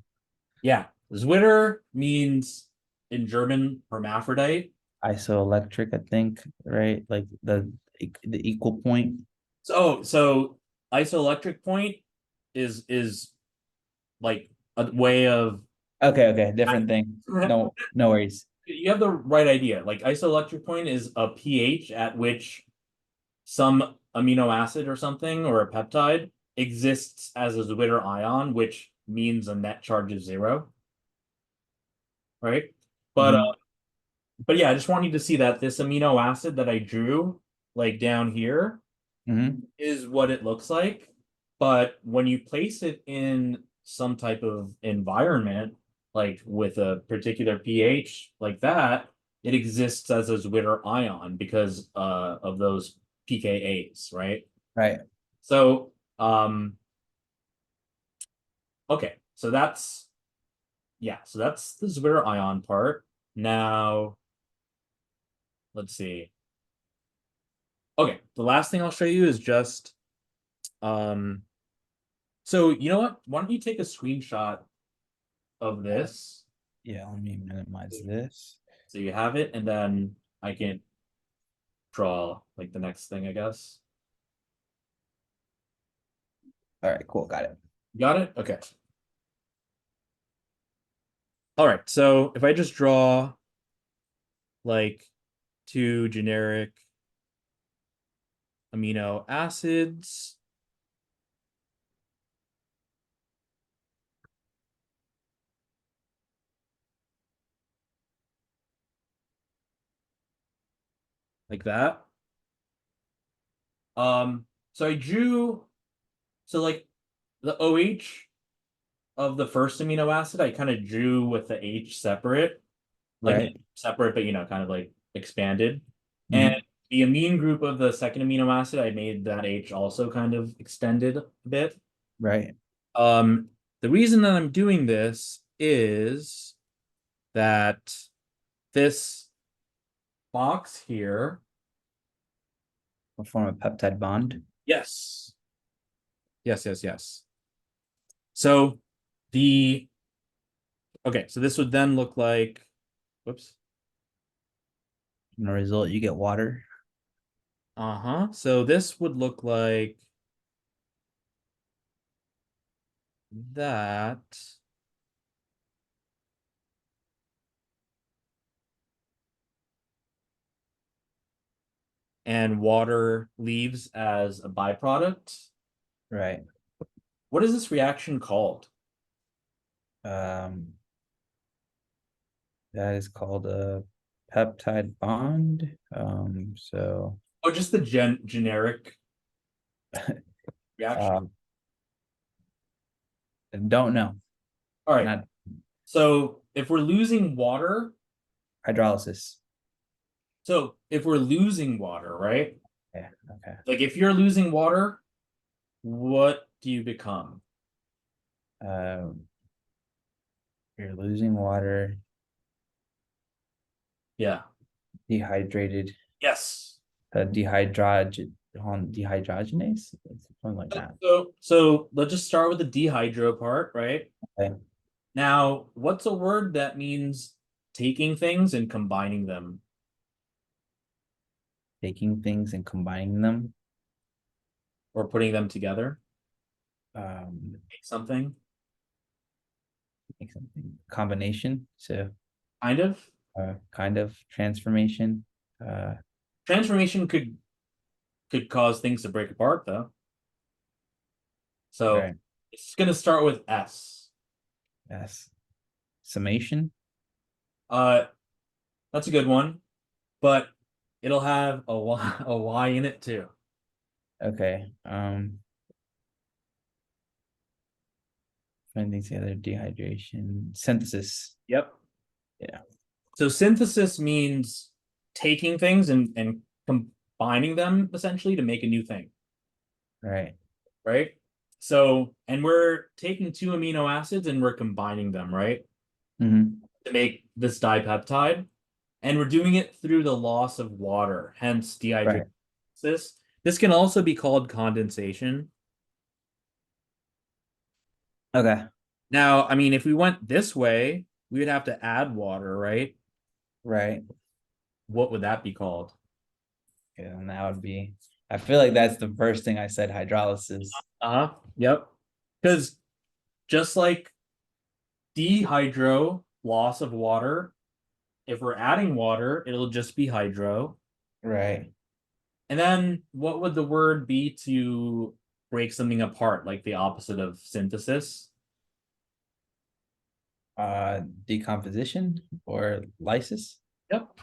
yeah. Zwitter means in German hermaphrodite. Isoelectric, I think, right? Like the equal point. So isoelectric point is like a way of Okay, different thing. No, no worries. you have the right idea. Like isoelectric point is a pH at which some amino acid or something or a peptide exists as a Zwitter ion, which means a net charge of 0. Right? But Mhm. but yeah, I just want you to see that this amino acid that I drew like down here is what it looks like. But when you place it in some type of environment, like with a particular pH like that, it exists as a Zwitter ion because of those pKa's, right? Right. So okay, so that's so that's the Zwitter ion part. Now let's see. Okay, the last thing I'll show you is just so you know what? Why don't you take a screenshot of this Yeah, let me minimize this. so you have it, and then I can draw like the next thing, I guess. All right, cool, got it. Got it? Okay. All right. So if I just draw like two generic amino acids, like that. So I drew, so like the OH of the first amino acid, I kind of drew with the H separate, like not Right. separate, but kind of like expanded. And Mhm. the amine group of the second amino acid, I made that H also kind of extended a bit. Right. Um, the reason that I'm doing this is that this box here, Will form a peptide bond. yes, yes. So the okay, so this would then look like, whoops. In the result, you get water. Uh-huh. So this would look like that. And water leaves as a byproduct. Right. What is this reaction called? Um, that is called a peptide bond. So Oh, just the generic reaction. uh, don't know. All right. Not So if we're losing water, hydrolysis. so if we're losing water, right? Yeah. Okay. Like if you're losing water, what do you become? Um, you're losing water, Yeah. dehydrated, Yes. dehydrogenase, something like that. So let's just start with the dehydro part, right? Okay. Now, what's a word that means taking things and combining them? Taking things and combining them. Or putting them together? Um, Make something? make something combination. So Kind of. kind of transformation. Transformation could cause things to break apart, though. So Right. it's going to start with S. Yes. Summation. Uh, that's a good one, but it'll have a Y in it too. Okay. Putting together dehydration. Synthesis. Yep. Yeah. So synthesis means taking things and combining them essentially to make a new thing, Right. right? So, and we're taking two amino acids and we're combining them, right? Mm-hmm. To make this dipeptide. And we're doing it through the loss of water, hence Right. dehydration. This can also be called condensation. Okay. Now, I mean, if we went this way, we would have to add water, right? Right. What would that be called? Yeah, and that would be. I feel like that's the first thing I said. Hydrolysis. Uh-huh. Yep. Because just like dehydro, loss of water, if we're adding water, it'll just be hydro. Right. And then what would the word be to break something apart, like the opposite of synthesis? Decomposition or lysis. Yep.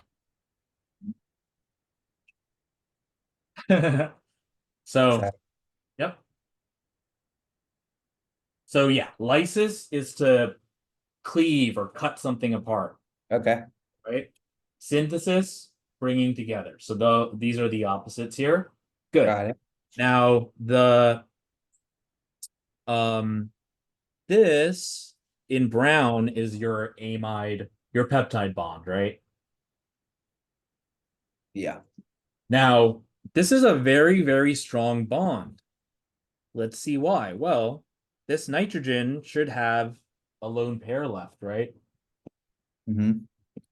So, Exactly. yep. So yeah, lysis is to cleave or cut something apart, Okay. right? Synthesis, bringing together. So these are the opposites here. Good. Got it. Now um this in brown is your amide, your peptide bond, right? Yeah. Now, this is a very, very strong bond. Let's see why. Well, this nitrogen should have a lone pair left, right? Mm-hmm.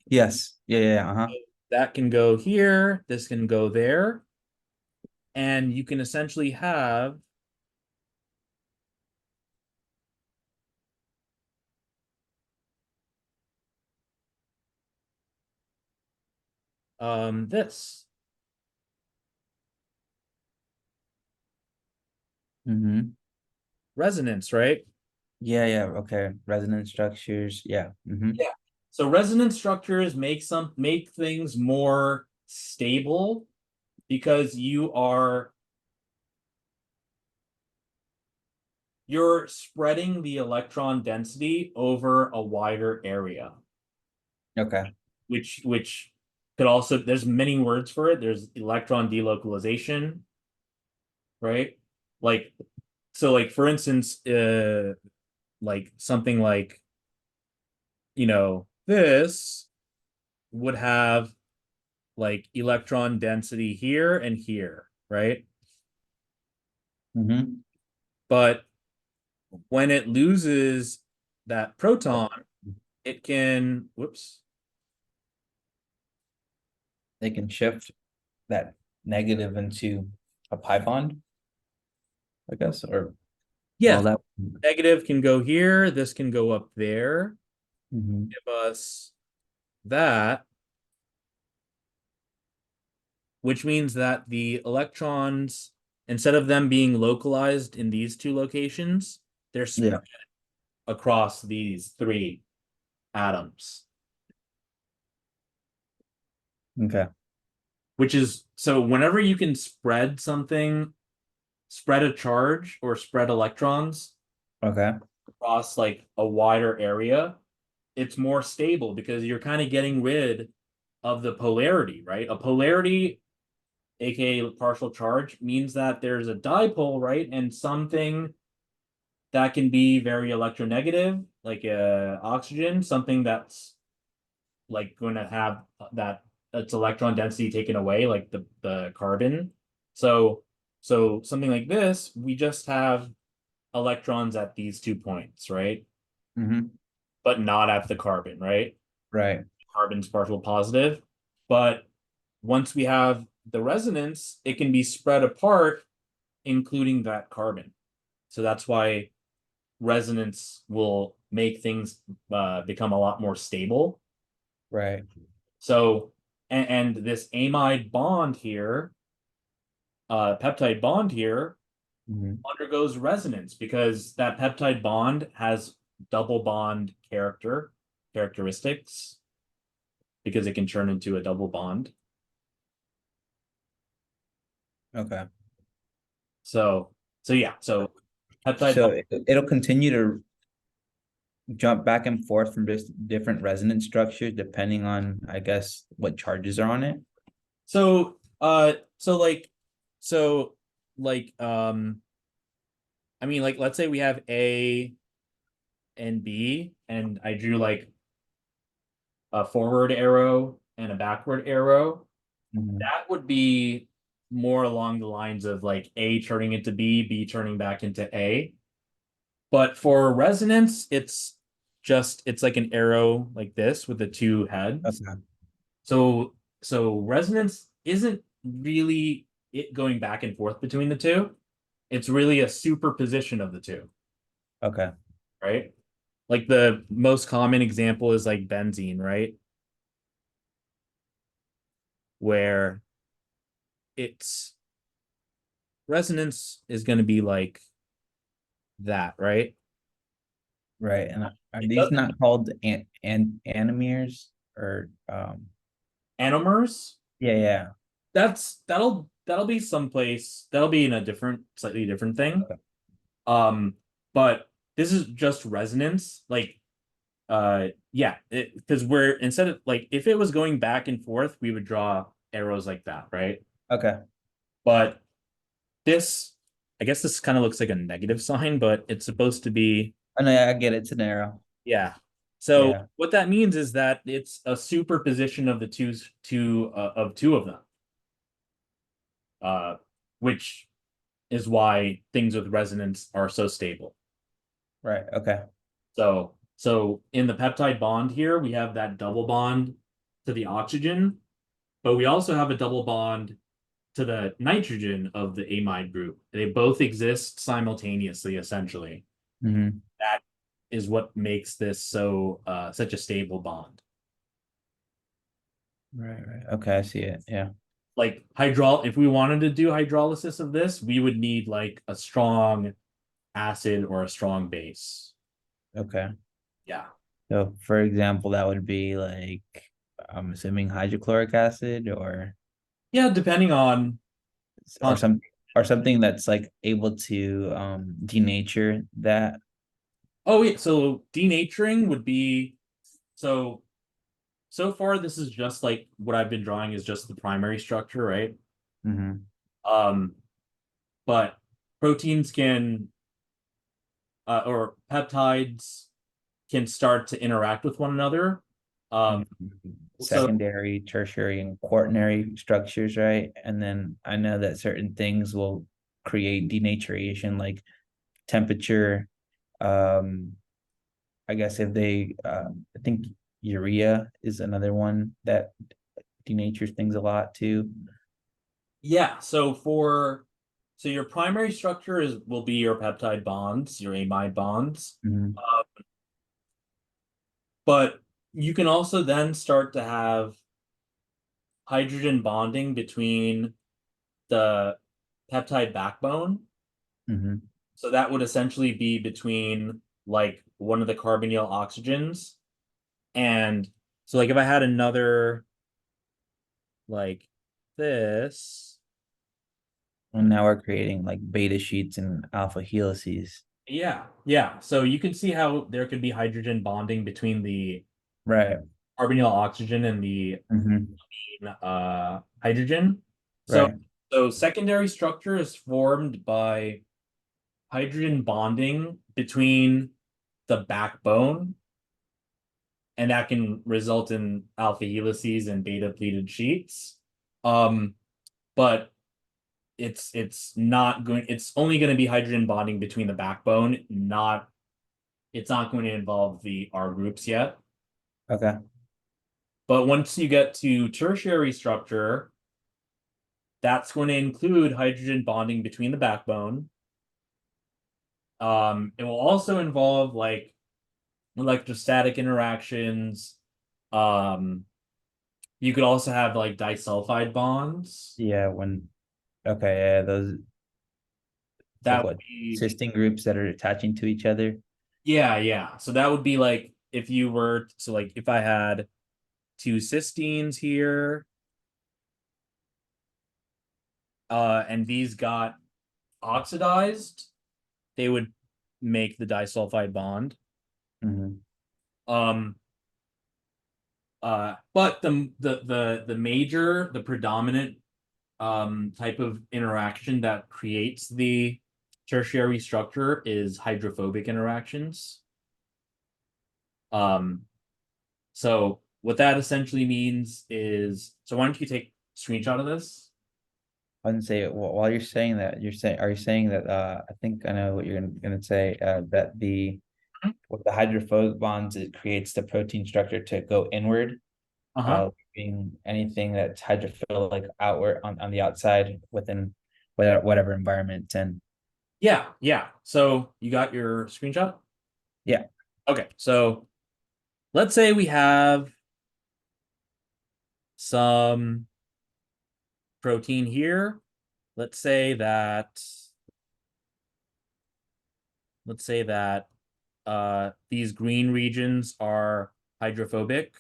Yes. Yeah. Yeah. Uh-huh. That can go here, this can go there, and you can essentially have this Mm-hmm. resonance, right? Yeah. Yeah. Okay. Resonance structures. Yeah. Mm-hmm. Yeah. So resonance structures make things more stable because you're spreading the electron density over a wider area, Okay. which could also, there's many words for it. There's electron delocalization, right? Like, so like for instance, like something like, this would have like electron density here and here, right? Mm-hmm. But when it loses that proton, it can, whoops. They can shift that negative into a pi bond, I guess, or Yeah, well, that. negative can go here. This can go up there. Mhm. Give us that, which means that the electrons, instead of them being localized in these two locations, they're Yeah. spread across these three atoms. Okay. Which is, so whenever you can spread something, spread a charge or spread electrons Okay. across like a wider area, it's more stable because you're kind of getting rid of the polarity, right? A polarity, aka partial charge, means that there's a dipole, right? And something that can be very electronegative, like oxygen, something that's like going to have that its electron density taken away, like the carbon. So something like this, we just have electrons at these 2 points, right? Mm-hmm. But not at the carbon, right? Right. Carbon's partial positive. But once we have the resonance, it can be spread apart, including that carbon. So that's why resonance will make things become a lot more stable. Right. So, and this amide bond here, peptide bond here, Mm-hmm. undergoes resonance because that peptide bond has double bond characteristics because it can turn into a double bond. Okay. So yeah, so peptide So bond. it'll continue to jump back and forth from just different resonance structures depending on, I guess, what charges are on it. So so like so like I mean, like let's say we have A and B, and I drew like a forward arrow and a backward arrow. Mhm. That would be more along the lines of like A turning into B, B turning back into A. But for resonance, it's like an arrow like this with the two heads. Okay. So resonance isn't really it going back and forth between the two. It's really a superposition of the two, Okay. right? Like the most common example is like benzene, right? Where its resonance is going to be like that, right? Right. And are It these doesn't not called anomeres or anomers. yeah, yeah. That'll be someplace. That'll be in a different, slightly different thing. Okay. But this is just resonance. Like, yeah, because we're instead of like if it was going back and forth, we would draw arrows like that, right? Okay. But this, I guess this kind of looks like a negative sign, but it's supposed to be, I know, I get it. It's an arrow. yeah. So Yeah. what that means is that it's a superposition of the two of them, uh, which is why things with resonance are so stable. Right. Okay. So in the peptide bond here, we have that double bond to the oxygen, but we also have a double bond to the nitrogen of the amide group. They both exist simultaneously, essentially. Mm-hmm. That is what makes this so such a stable bond. Right. Right. Okay. I see it. Yeah. Like if we wanted to do hydrolysis of this, we would need like a strong acid or a strong base. Okay. Yeah. So, for example, that would be like, I'm assuming hydrochloric acid or. Yeah, depending on or something that's like able to denature that. oh yeah, so denaturing would be so so far this is just like what I've been drawing is just the primary structure, right? Mm-hmm. Um, but proteins can or peptides can start to interact with one another. Um, so Secondary, tertiary, and quaternary structures, right? And then I know that certain things will create denaturation, like temperature. Um, I guess if they, I think urea is another one that denatures things a lot too. yeah, so your primary structure is will be your peptide bonds, your amide bonds. Mhm. But you can also then start to have hydrogen bonding between the peptide backbone. Mhm. So that would essentially be between like one of the carbonyl oxygens. And so like if I had another like this, And now we're creating like beta sheets and alpha helices. yeah, yeah. So you can see how there could be hydrogen bonding between the Right. carbonyl oxygen and the Mhm. hydrogen. So Right. so secondary structure is formed by hydrogen bonding between the backbone, and that can result in alpha helices and beta pleated sheets. Um, but it's not going it's only going to be hydrogen bonding between the backbone, not it's not going to involve the R groups yet. Okay. But once you get to tertiary structure, that's going to include hydrogen bonding between the backbone. It will also involve like electrostatic interactions. Um, you could also have like disulfide bonds. Yeah. Okay. Yeah. Those, it's like That would what, be cysteine groups that are attaching to each other. yeah, yeah. So that would be like if you were so like if I had two cysteines here, and these got oxidized, they would make the disulfide bond. Mhm. Um, but the predominant type of interaction that creates the tertiary structure is hydrophobic interactions. Um, so what that essentially means is, so why don't you take a screenshot of this? I wouldn't say while you're saying that, are you saying that I think I know what you're gonna say, that the with the hydrophobic bonds, it creates the protein structure to go inward, Uh-huh. being anything that's hydrophilic outward on the outside within whatever environment. And Yeah, yeah. So you got your screenshot? yeah. Okay, so let's say we have some protein here. Let's say that let's say that these green regions are hydrophobic.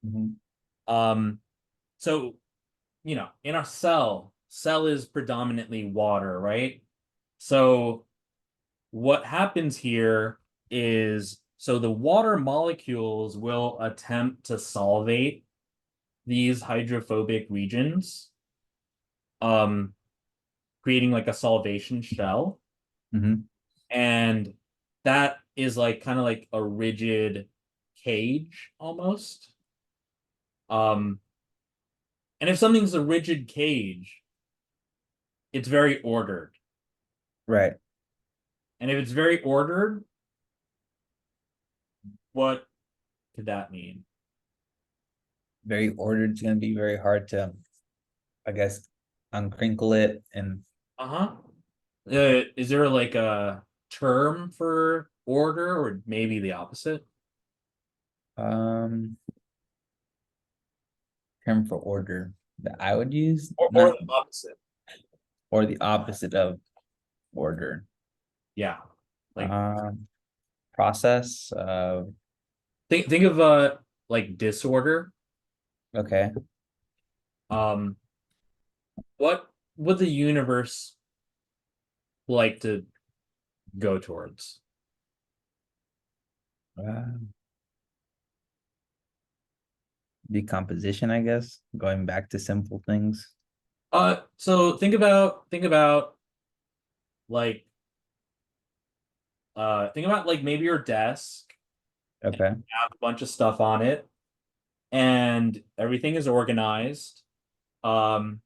Mhm. Um, so in our cell is predominantly water, right? So what happens here is so the water molecules will attempt to solvate these hydrophobic regions, um, creating like a solvation shell. Mhm. And that is like kind of like a rigid cage almost. Um, and if something's a rigid cage, it's very ordered. Right. And if it's very ordered, what could that mean? Very ordered. It's gonna be very hard to, I guess, uncrinkle it. And Uh-huh. Is there like a term for order or maybe the opposite? um term for order that I would use, Or not, the opposite. or the opposite of order. Yeah. Like Um Process. think of like disorder. Okay. What would the universe like to go towards? Decomposition, I guess. Going back to simple things. So think about like think about like maybe your desk Okay. have a bunch of stuff on it and everything is organized. And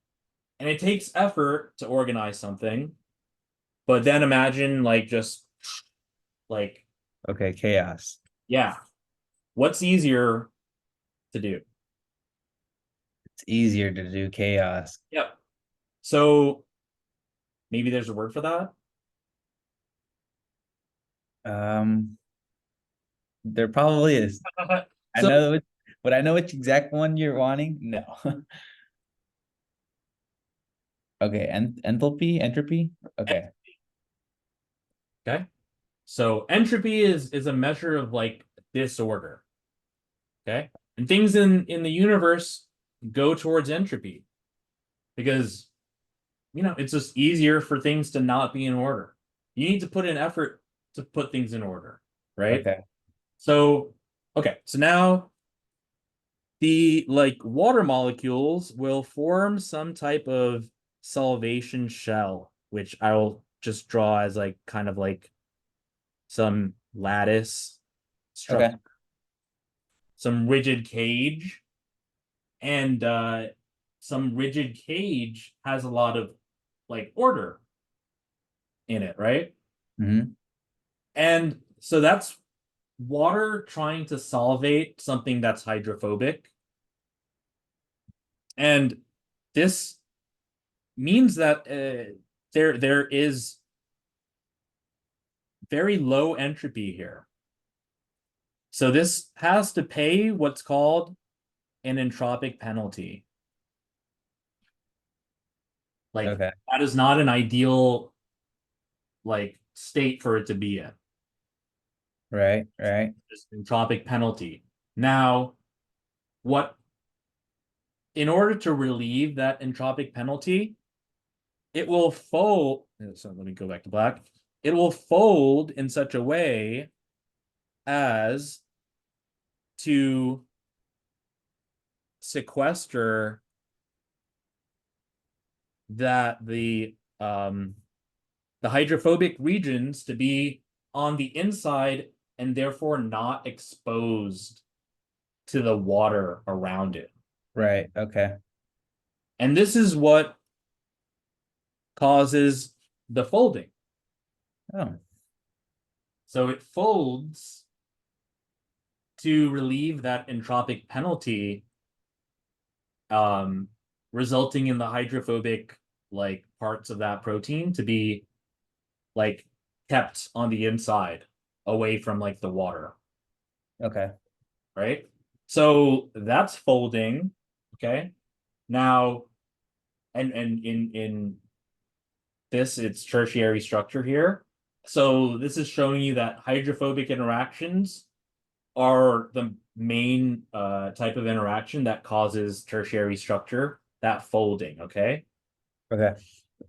it takes effort to organize something, but then imagine like just like Okay, chaos. yeah, what's easier to do? It's easier to do chaos. Yep. So maybe there's a word for that. Um, there probably is. I So know it, but I know which exact one you're wanting. No. Okay, and entropy. Okay. okay. So entropy is a measure of like disorder. Okay. And things in the universe go towards entropy because it's just easier for things to not be in order. You need to put in effort to put things in order, right? Okay. So okay, so now the like water molecules will form some type of solvation shell, which I'll just draw as like kind of like some lattice Okay. structure, some rigid cage, and some rigid cage has a lot of like order in it, right? Mm-hmm. And so that's water trying to solvate something that's hydrophobic. And this means that there is very low entropy here. So this has to pay what's called an entropic penalty. Like Okay. that is not an ideal like state for it to be in. Right. Right. This entropic penalty. Now, what in order to relieve that entropic penalty, it will fold. So let me go back to black. It will fold in such a way as to sequester that the hydrophobic regions to be on the inside and therefore not exposed to the water around it. Right. Okay. And this is what causes the folding. Oh. So it folds to relieve that entropic penalty, um, resulting in the hydrophobic like parts of that protein to be like kept on the inside away from like the water, Okay. right? So that's folding. Okay. Now, and in this, it's tertiary structure here. So this is showing you that hydrophobic interactions are the main type of interaction that causes tertiary structure, that folding, okay? Okay.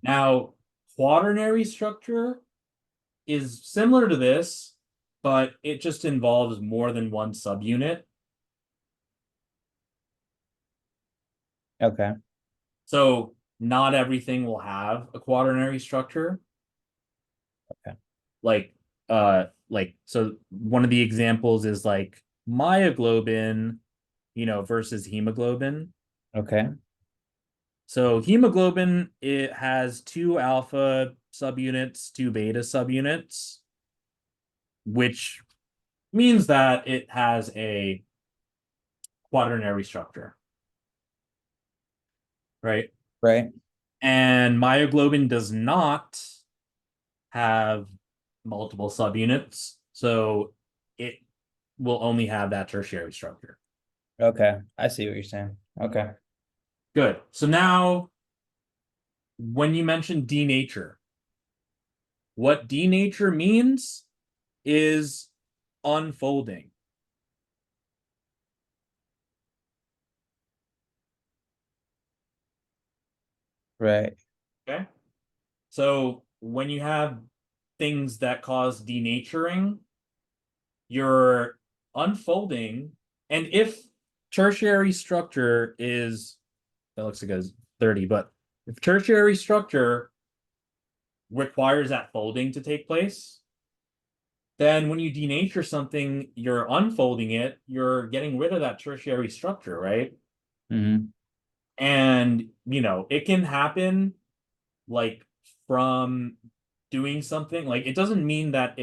Now, quaternary structure is similar to this, but it just involves more than one subunit. Okay. So not everything will have a quaternary structure. Okay. Like so one of the examples is like myoglobin, versus hemoglobin. Okay. So hemoglobin, it has two alpha subunits, two beta subunits, which means that it has a quaternary structure, right? Right. And myoglobin does not have multiple subunits, so it will only have that tertiary structure. Okay. I see what you're saying. Okay. Good. So now, when you mention denature, what denature means is unfolding. Right. Okay. So when you have things that cause denaturing, you're unfolding. And if tertiary structure is, that looks like it's 30, but if tertiary structure requires that folding to take place, then when you denature something, you're unfolding it, you're getting rid of that tertiary structure, right? Mm-hmm. And, it can happen like from doing something. Like, it doesn't mean that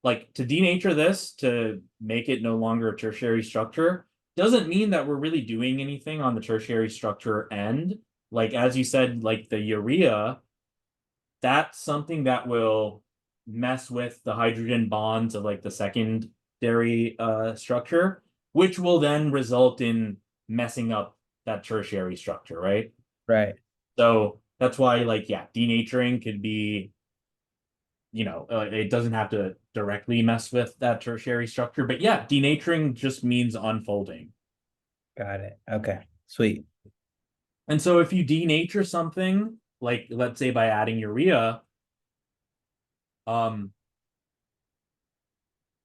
like to denature this to make it no longer a tertiary structure doesn't mean that we're really doing anything on the tertiary structure end. Like, as you said, like the urea, that's something that will mess with the hydrogen bonds of like the secondary structure, which will then result in messing up that tertiary structure, right? Right. So that's why, like, yeah, denaturing could be, it doesn't have to directly mess with that tertiary structure, but yeah, denaturing just means unfolding. Got it. Okay. Sweet. And so if you denature something, like let's say by adding urea, um,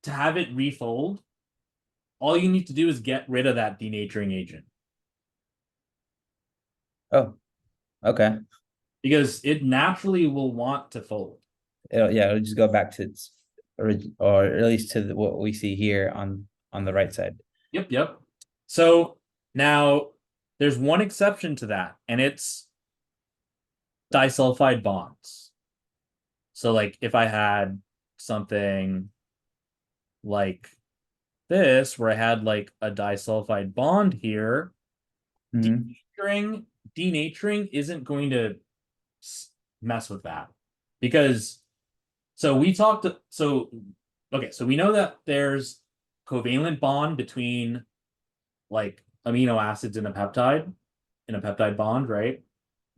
to have it refold, all you need to do is get rid of that denaturing agent Oh, okay. because it naturally will want to fold. It'll just go back to its or at least to what we see here on the right side. Yep, yep. So now there's one exception to that, and it's disulfide bonds. So like if I had something like this, where I had like a disulfide bond here, Mm-hmm. denaturing isn't going to mess with that because so we talked so okay, so we know that there's covalent bond between like amino acids in a peptide bond, right?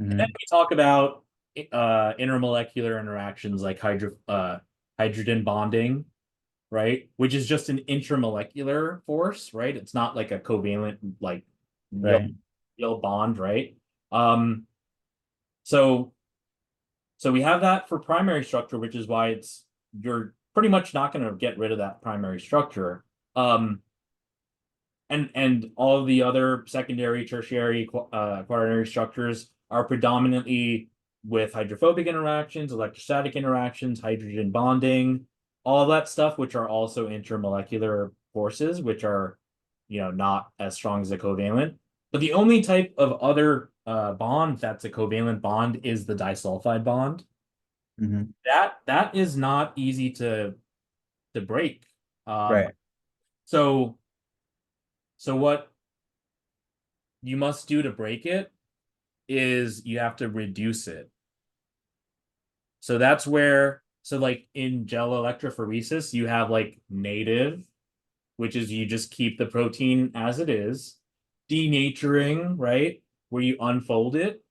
And then Mm-hmm. we talk about intermolecular interactions like hydrogen bonding, right? Which is just an intermolecular force, right? It's not like a covalent like real Right. real bond, right? Um, so so we have that for primary structure, which is why you're pretty much not going to get rid of that primary structure. And all of the other secondary, tertiary, quaternary structures are predominantly with hydrophobic interactions, electrostatic interactions, hydrogen bonding, all that stuff, which are also intermolecular forces, which are, not as strong as a covalent. But the only type of other bond that's a covalent bond is the disulfide bond. Mm-hmm. That is not easy to break. Um, Right. so so what you must do to break it is you have to reduce it. So that's where, so like in gel electrophoresis, you have like native, which is you just keep the protein as it is, denaturing, right? Where you unfold it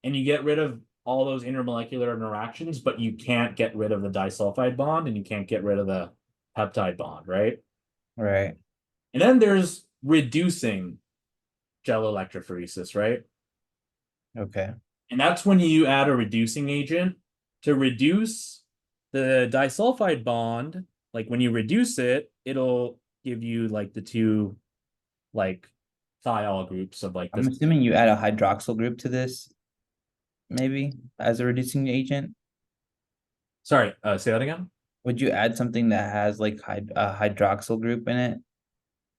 and you get rid of all those intermolecular interactions, but you can't get rid of the disulfide bond and you can't get rid of the peptide bond, right? Right. And then there's reducing gel electrophoresis, right? Okay. And that's when you add a reducing agent to reduce the disulfide bond. Like when you reduce it, it'll give you like the two like thiol groups of like I'm this. assuming you add a hydroxyl group to this, maybe as a reducing agent. Sorry, say that again. Would you add something that has like a hydroxyl group in it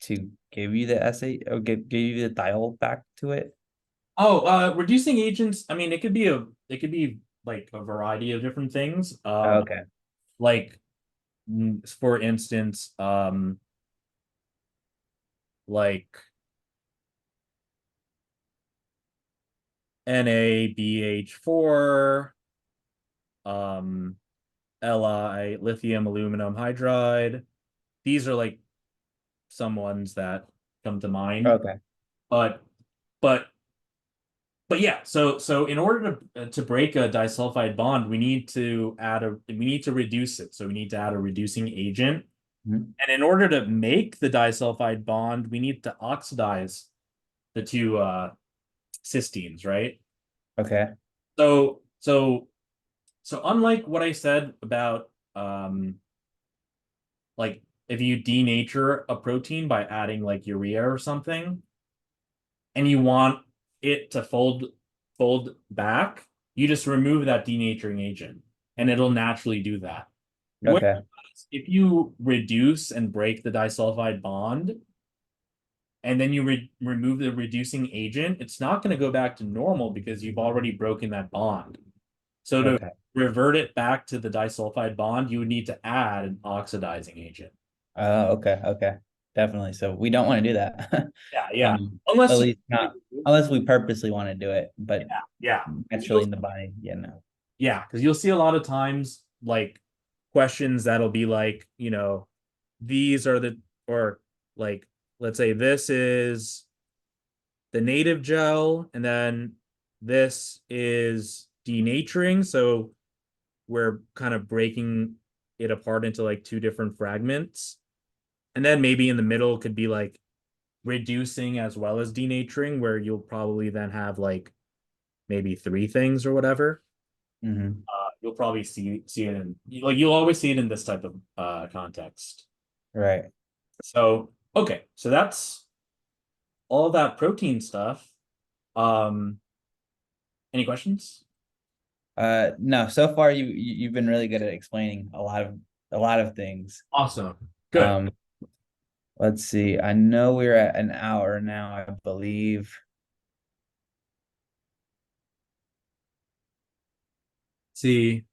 to give you the SA or give you the thiol back to it? Oh, reducing agents. I mean, it could be like a variety of different things. Okay. Like for instance, like NaBH4, um, Li, lithium aluminum hydride. These are like some ones that come to mind. Okay. But but but yeah, so in order to break a disulfide bond, we need to reduce it. So we need to add a reducing agent. Mhm. And in order to make the disulfide bond, we need to oxidize the two cysteines, right? Okay. So unlike what I said about like if you denature a protein by adding like urea or something, and you want it to fold back, you just remove that denaturing agent, and it'll naturally do that. Whereas Okay. if you reduce and break the disulfide bond, and then you remove the reducing agent, it's not going to go back to normal because you've already broken that bond. So to Okay. revert it back to the disulfide bond, you would need to add an oxidizing agent. Okay. Okay. Definitely. So we don't want to do that. Yeah, yeah. At Unless you, least not unless we purposely want to do it, but yeah, yeah. naturally in the body, yeah, no. Yeah, because you'll see a lot of times like questions that'll be like, these are the, or like, let's say this is the native gel, and then this is denaturing. So we're kind of breaking it apart into like two different fragments. And then maybe in the middle could be like reducing as well as denaturing, where you'll probably then have like maybe three things or whatever. Hmm. You'll probably see it in like you'll always see it in this type of context. Right. So okay, so that's all that protein stuff. Um, any questions? No, so far you've been really good at explaining a lot of things. Awesome. Good. Um, let's see. I know we're at an hour now, I believe. See,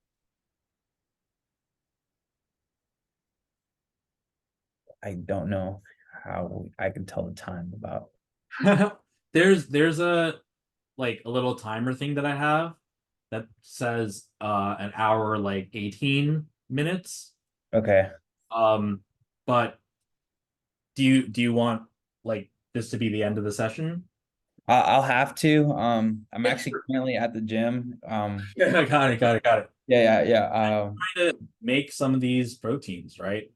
I don't know how I can tell the time about. there's a like a little timer thing that I have that says an hour like 18 minutes. Okay. Um, but do you want like this to be the end of the session? I'll have to. I'm Yeah, actually sure. currently at the gym. Yeah, got it, got it, got it. Yeah, yeah, yeah. Trying to make some of these proteins, right?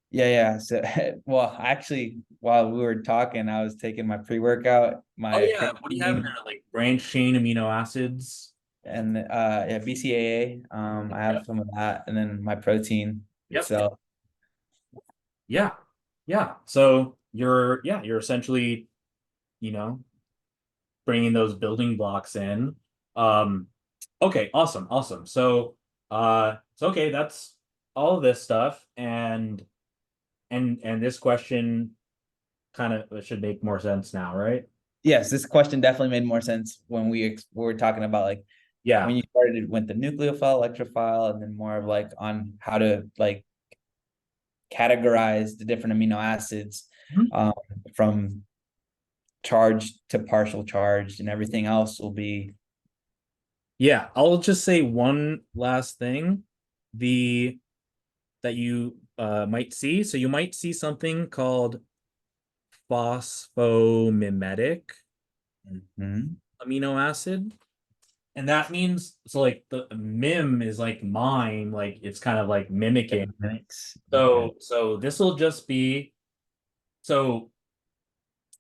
Yeah, yeah. So, well, actually, while we were talking, I was taking my pre-workout, Oh my yeah, what do you have in there? creatine, Like branched chain amino acids. and yeah, BCAA. I have Yep. some of that, and then my protein Yep. itself. Yeah. Yeah. So you're essentially, you know, bringing those building blocks in. Um, okay, awesome, awesome. So okay, that's all of this stuff, and this question kind of should make more sense now, right? Yes, this question definitely made more sense when we were talking about like Yeah. when you started with the nucleophile, electrophile, and then more of like on how to like categorize the different amino acids Mhm. um, from charged to partial charged, and everything else will be Yeah, I'll just say one last thing. The that you might see. So you might see something called phosphomimetic Mhm. amino acid. And that means so like the mim is like mime, like it's kind of like mimicking. Mimics. Okay. So this will just be so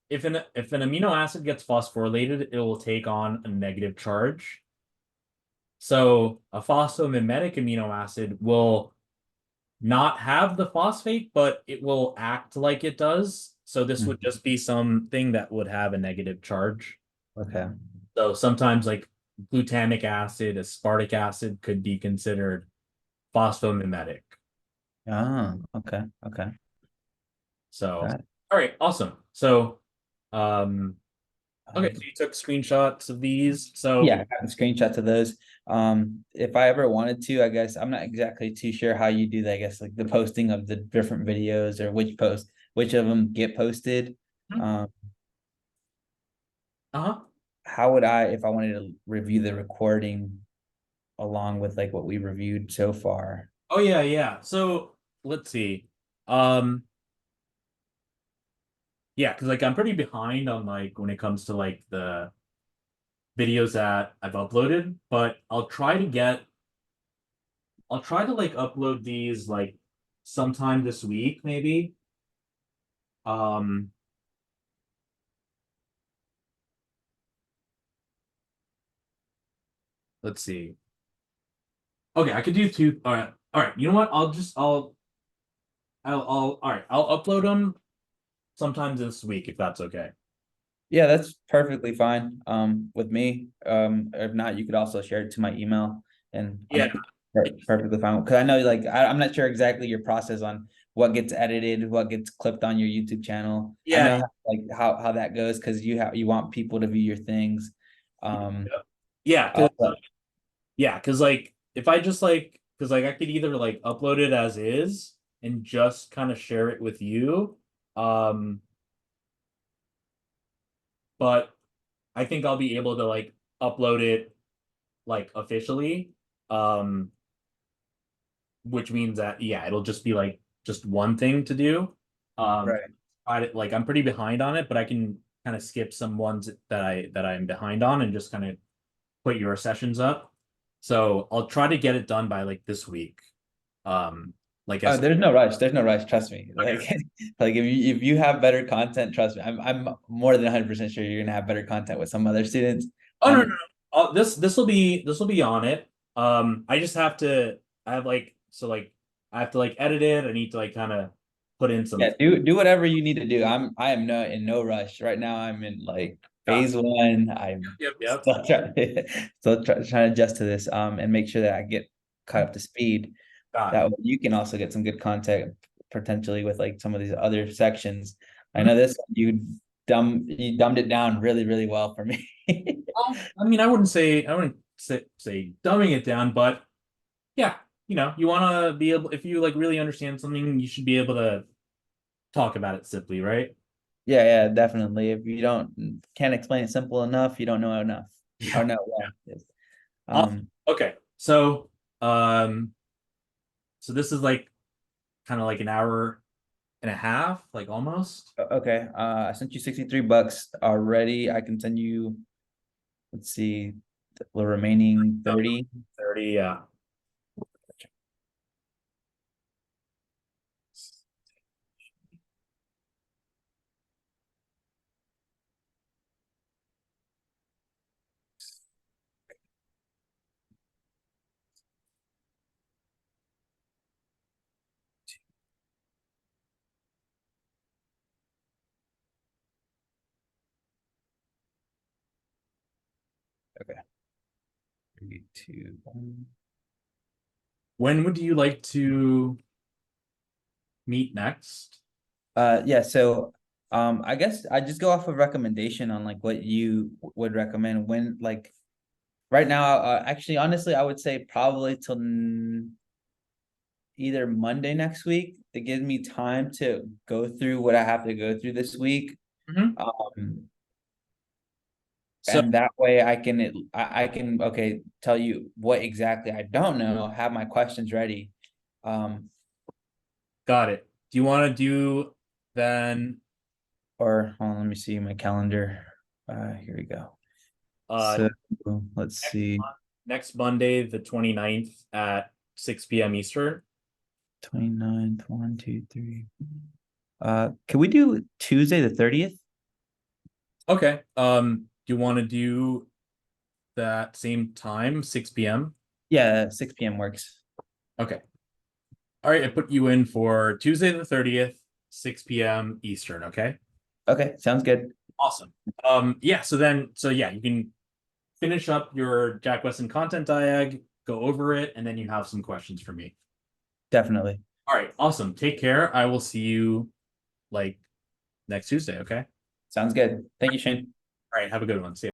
if an amino acid gets phosphorylated, it will take on a negative charge. So a phosphamimetic amino acid will not have the phosphate, but it will act like it does. So this would Mhm. just be something that would have a negative charge. Okay. So sometimes like glutamic acid, aspartic acid could be considered phosphamimetic. Ah, okay. Okay. So, Got it. all right, awesome. So, um, okay, so Um, you took screenshots of these. So, yeah, I got screenshots of those. If I ever wanted to, I guess I'm not exactly too sure how you do that. I guess like the posting of the different videos or which of them get posted. Um, uh-huh. how would I, if I wanted to review the recording along with like what we reviewed so far? Oh yeah, yeah. So let's see. Um, yeah, because like I'm pretty behind on like when it comes to like the videos that I've uploaded, but I'll try to like upload these like sometime this week, maybe. Um, let's see. Okay, I could do two. All right. You know what? All right. I'll upload them sometime this week if that's okay. Yeah, that's perfectly fine with me. If not, you could also share it to my email, and Yeah. perfectly fine. Because I know, like, I'm not sure exactly your process on what gets edited, what gets clipped on your YouTube channel. I Yeah. know like how that goes because you want people to view your things. Yeah. Also, Yeah. Because like if I just like because like I could either like upload it as is and just kind of share it with you. Um, but I think I'll be able to like upload it like officially. Um, which means that yeah, it'll just be like just one thing to do. Um, right. like I'm pretty behind on it, but I can kind of skip some ones that I'm behind on and just kind of put your sessions up. So I'll try to get it done by like this week. Um, like Oh, as there's no rush. There's no rush. Trust me. okay. Like, like if you have better content, trust me. I'm more than 100% sure you're gonna have better content with some other students. Oh no, no, no. This will be on it. I just have to. I have like so like I have to like edit it. I need to like kind of put in some. Yeah, do whatever you need to do. I am no in no rush right now. I'm in like Got phase one. I'm Yep, yep. still trying trying to adjust to this and make sure that I get caught up to speed. Got That it. way you can also get some good content potentially with like some of these other sections. I Mhm. know this you dumbed it down really well for me. Well, I mean, I wouldn't say dumbing it down, but yeah, you want to be able if you like really understand something, you should be able to talk about it simply, right? Yeah, definitely. If you can't explain it simple enough, you don't know enough or Yeah. know well. Yes. Awesome. Um, Okay. So this is like kind of like an hour and a half, like almost. okay. I sent you $63 already. I can send you, let's see, the remaining 30. 30, yeah. Okay. 32. When would you like to meet next? Yeah, so I guess I just go off of recommendation on like what you would recommend when like right now, actually honestly, I would say probably till either Monday next week to give me time to go through what I have to go through this week. Mhm. Um, So and that way I can okay tell you what exactly I don't know, have my questions ready. got it. Do you want to do then Or hold on, let me see my calendar. Here we go. uh So let's next see. next Monday, the 29th at 6 p.m. Eastern? 29th, 1, 2, 3. Can we do Tuesday the 30th? Okay. Do you want to do that same time, 6 p.m.? Yeah, 6 p.m. works. Okay. All right, I put you in for Tuesday the 30th, 6 p.m. Eastern, okay? Okay, sounds good. Awesome. Yeah, so yeah, you can finish up your Jack Weston content diag, go over it, and then you have some questions for me. Definitely. All right, awesome. Take care. I will see you like next Tuesday, okay? Sounds good. Thank you, Shane. All right, have a good one. See ya.